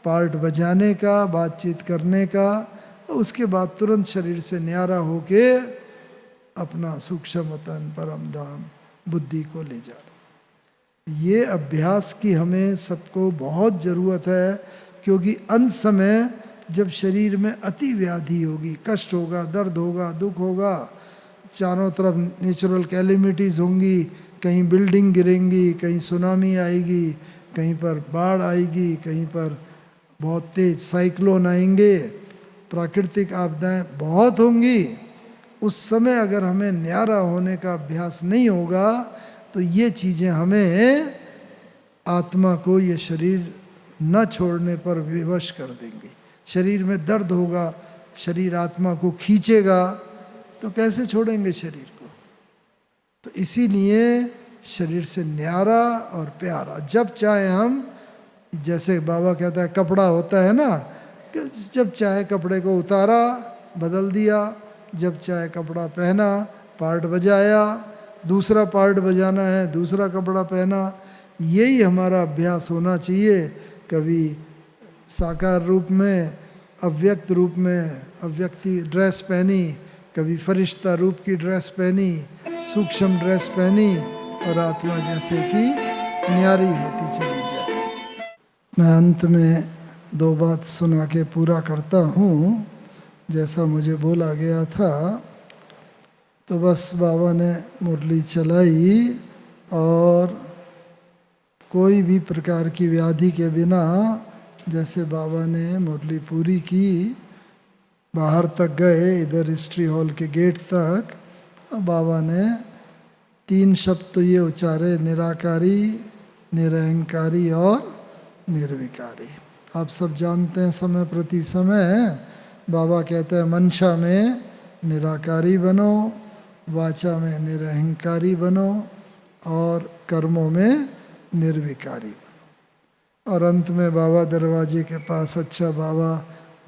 पार्ट बजाने का, बातचीत करने का, उसके बाद तुरंत शरीर से न्यारा होके अपना सूक्ष्म तन परम धाम बुद्धि को ले जाना। ये अभ्यास की हमें सबको बहुत ज़रूरत है, क्योंकि अंत समय जब शरीर में अति व्याधि होगी, कष्ट होगा, दर्द होगा, दुख होगा, चारों तरफ नेचुरल कैलेमिटीज़ होंगी, कहीं बिल्डिंग गिरेंगी, कहीं सुनामी आएगी, कहीं पर बाढ़ आएगी, कहीं पर बहुत तेज साइक्लोन आएंगे, प्राकृतिक आपदाएं बहुत होंगी। उस समय अगर हमें न्यारा होने का अभ्यास नहीं होगा तो ये चीज़ें हमें आत्मा को ये शरीर न छोड़ने पर विवश कर देंगी। शरीर में दर्द होगा, शरीर आत्मा को खींचेगा, तो कैसे छोड़ेंगे शरीर को। तो इसीलिए शरीर से न्यारा और प्यारा, जब चाहे हम, जैसे बाबा कहता है कपड़ा होता है ना, जब चाहे कपड़े को उतारा, बदल दिया, जब चाहे कपड़ा पहना, पार्ट बजाया, दूसरा पार्ट बजाना है, दूसरा कपड़ा पहना। यही हमारा अभ्यास होना चाहिए। कभी साकार रूप में, अव्यक्त रूप में अव्यक्ति ड्रेस पहनी, कभी फरिश्ता रूप की ड्रेस पहनी, सूक्ष्म ड्रेस पहनी, और आत्मा जैसे कि न्यारी होती चली जाए। मैं अंत में 2 बात सुना के पूरा करता हूँ। जैसा मुझे बोला गया था, तो बस बाबा ने मुरली चलाई और कोई भी प्रकार की व्याधि के बिना, जैसे बाबा ने मुरली पूरी की, बाहर तक गए, इधर हिस्ट्री हॉल के गेट तक, और बाबा ने 3 शब्द तो ये उच्चारे, निराकारी, निरहंकारी और निर्विकारी। आप सब जानते हैं समय प्रति समय बाबा कहते हैं मनशा में निराकारी बनो, वाचा में निरहंकारी बनो और कर्मों में निर्विकारी बनो। और अंत में बाबा दरवाजे के पास, अच्छा बाबा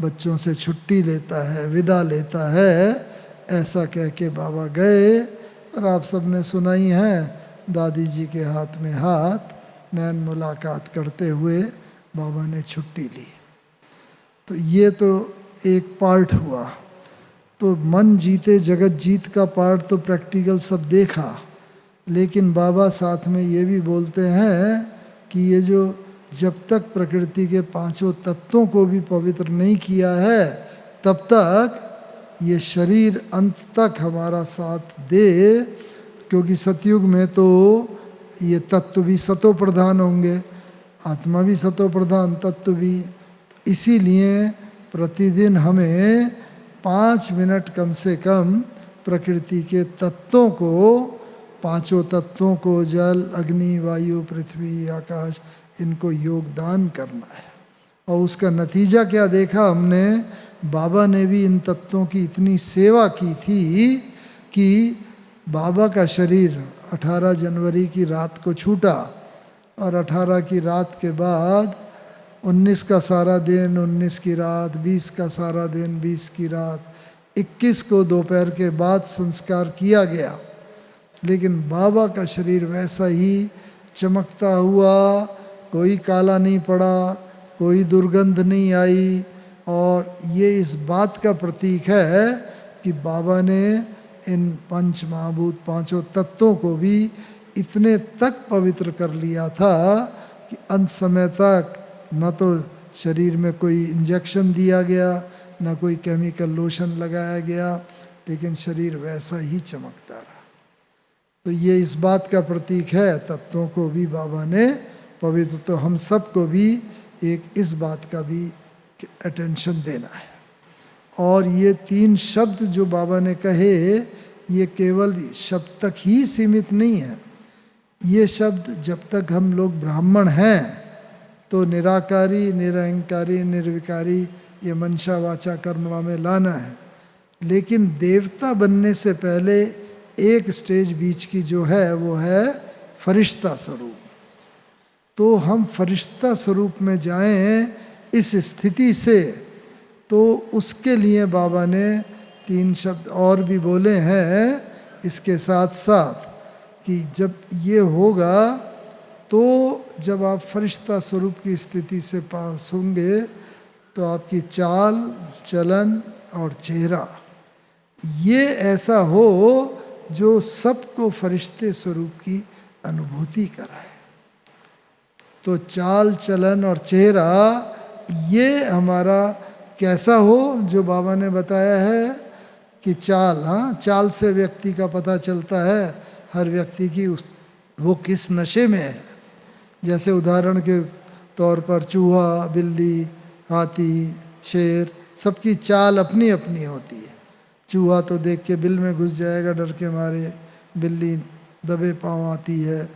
बच्चों से छुट्टी लेता है, विदा लेता है, ऐसा कह के बाबा गए। और आप सबने सुना ही है, दादी जी के हाथ में हाथ, नैन मुलाकात करते हुए बाबा ने छुट्टी ली। तो ये तो एक पार्ट हुआ। तो मन जीते जगत जीत का पार्ट तो प्रैक्टिकल सब देखा, लेकिन बाबा साथ में ये भी बोलते हैं कि ये जो जब तक प्रकृति के पांचों तत्वों को भी पवित्र नहीं किया है, तब तक ये शरीर अंत तक हमारा साथ दे, क्योंकि सतयुग में तो ये तत्व भी सतो प्रधान होंगे, आत्मा भी सतो प्रधान, तत्व भी। इसीलिए प्रतिदिन हमें 5 मिनट कम से कम प्रकृति के तत्वों को, पांचों तत्वों को, जल, अग्नि, वायु, पृथ्वी, आकाश, इनको योगदान करना है। और उसका नतीजा क्या देखा हमने, बाबा ने भी इन तत्वों की इतनी सेवा की थी कि बाबा का शरीर 18 जनवरी की रात को छूटा, और 18 की रात के बाद 19 का सारा दिन, 19 की रात, 20 का सारा दिन, 20 की रात, 21 को दोपहर के बाद संस्कार किया गया। लेकिन बाबा का शरीर वैसा ही चमकता हुआ, कोई काला नहीं पड़ा, कोई दुर्गंध नहीं आई। और ये इस बात का प्रतीक है कि बाबा ने इन पंच महाभूत, पांचों तत्वों को भी इतने तक पवित्र कर लिया था कि अंत समय तक न तो शरीर में कोई इंजेक्शन दिया गया, न कोई केमिकल लोशन लगाया गया, लेकिन शरीर वैसा ही चमकता रहा। तो ये इस बात का प्रतीक है, तत्वों को भी बाबा ने पवित्र। तो हम सबको भी एक इस बात का भी अटेंशन देना है। और ये 3 शब्द जो बाबा ने कहे, ये केवल शब्द तक ही सीमित नहीं है। ये शब्द जब तक हम लोग ब्राह्मण हैं तो निराकारी, निरहंकारी, निर्विकारी, ये मनशा वाचा कर्मणा में लाना है। लेकिन देवता बनने से पहले एक स्टेज बीच की जो है वो है फरिश्ता स्वरूप। तो हम फरिश्ता स्वरूप में जाएं इस स्थिति से, तो उसके लिए बाबा ने 3 शब्द और भी बोले हैं इसके साथ साथ, कि जब ये होगा तो जब आप फरिश्ता स्वरूप की स्थिति से पास होंगे तो आपकी चाल, चलन और चेहरा ये ऐसा हो जो सबको फरिश्ते स्वरूप की अनुभूति कराए। तो चाल, चलन और चेहरा ये हमारा कैसा हो, जो बाबा ने बताया है कि चाल, हाँ, चाल से व्यक्ति का पता चलता है हर व्यक्ति की वो किस नशे में है। जैसे उदाहरण के तौर पर चूहा, बिल्ली, हाथी, शेर, सबकी चाल अपनी अपनी होती है। चूहा तो देख के बिल में घुस जाएगा डर के मारे, बिल्ली दबे पाँव आती है,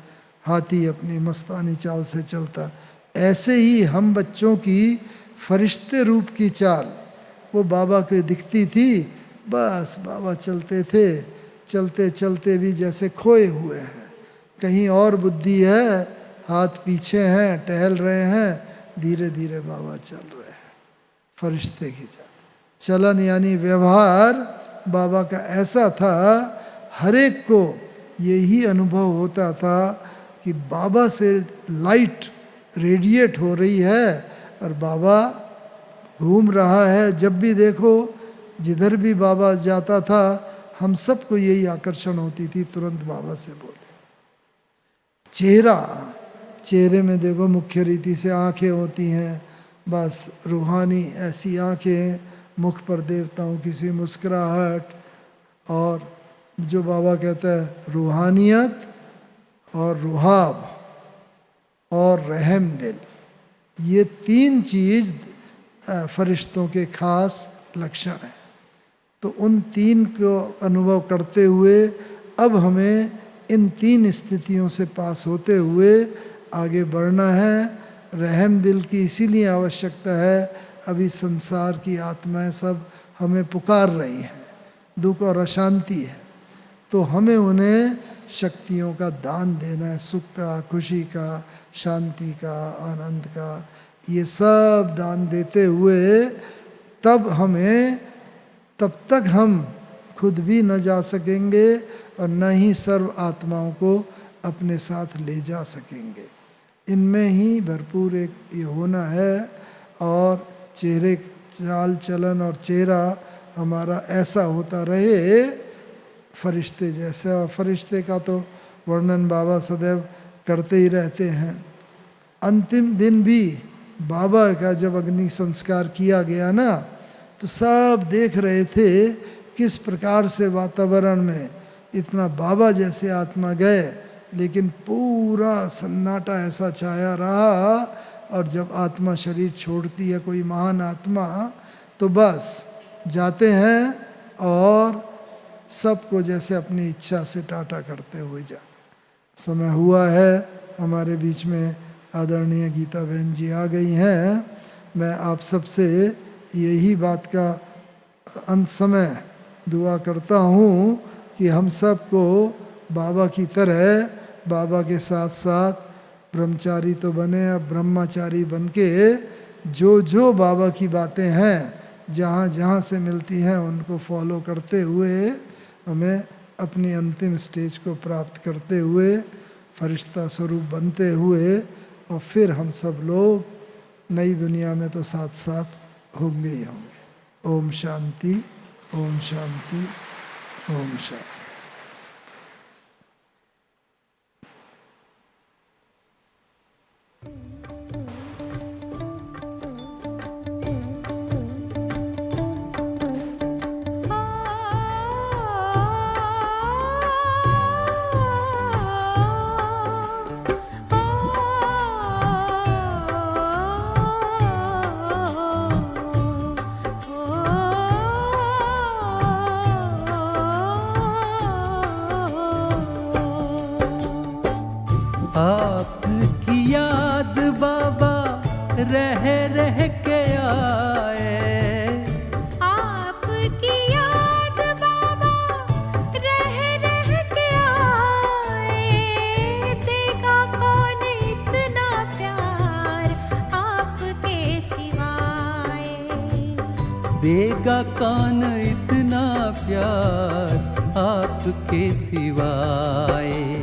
हाथी अपनी मस्तानी चाल से चलता। ऐसे ही हम बच्चों की फरिश्ते रूप की चाल वो बाबा को दिखती थी। बस बाबा चलते थे, चलते चलते भी जैसे खोए हुए हैं, कहीं और बुद्धि है, हाथ पीछे हैं, टहल रहे हैं, धीरे धीरे बाबा चल रहे हैं, फरिश्ते की चाल। चलन यानी व्यवहार बाबा का ऐसा था, हर एक को यही अनुभव होता था कि बाबा से लाइट रेडिएट हो रही है और बाबा घूम रहा है। जब भी देखो, जिधर भी बाबा जाता था, हम सबको यही आकर्षण होती थी, तुरंत बाबा से बोले। चेहरा, चेहरे में देखो मुख्य रीति से आंखें होती हैं, बस रूहानी ऐसी आंखें, मुख पर देवताओं की सी मुस्कुराहट, और जो बाबा कहता है रूहानियत और रुहाब और रहम दिल, ये 3 चीज़ फरिश्तों के खास लक्षण हैं। तो उन 3 को अनुभव करते हुए अब हमें इन 3 स्थितियों से पास होते हुए आगे बढ़ना है। रहम दिल की इसीलिए आवश्यकता है, अभी संसार की आत्माएं सब हमें पुकार रही हैं, दुख और अशांति है, तो हमें उन्हें शक्तियों का दान देना है, सुख का, खुशी का, शांति का, आनंद का, ये सब दान देते हुए तब तक हम खुद भी न जा सकेंगे और न ही सर्व आत्माओं को अपने साथ ले जा सकेंगे। इनमें ही भरपूर एक ये होना है, और चेहरे चाल चलन और चेहरा हमारा ऐसा होता रहे फरिश्ते जैसा। फरिश्ते का तो वर्णन बाबा सदैव करते ही रहते हैं। अंतिम दिन भी बाबा का जब अग्नि संस्कार किया गया ना, तो सब देख रहे थे किस प्रकार से वातावरण में इतना बाबा जैसे आत्मा गए, लेकिन पूरा सन्नाटा ऐसा छाया रहा। और जब आत्मा शरीर छोड़ती है, कोई महान आत्मा, तो बस जाते हैं और सबको जैसे अपनी इच्छा से टाटा करते हुए जाते। समय हुआ है, हमारे बीच में आदरणीय गीता बहन जी आ गई हैं। मैं आप सबसे यही बात का अंत समय दुआ करता हूँ कि हम सबको बाबा की तरह, बाबा के साथ साथ ब्रह्मचारी तो बने, अब ब्रह्मचारी बन के जो बाबा की बातें हैं, जहाँ जहाँ से मिलती हैं, उनको फॉलो करते हुए हमें अपनी अंतिम स्टेज को प्राप्त करते हुए, फरिश्ता स्वरूप बनते हुए, और फिर हम सब लोग नई दुनिया में तो साथ साथ होंगे ही होंगे। ओम शांति, ओम शांति, ओम शांति। आपकी याद बाबा रह रह के आए, आपकी याद बाबा रह रह के आए। देगा कौन इतना प्यार आपके सिवाय, देगा कौन इतना प्यार आपके सिवाय।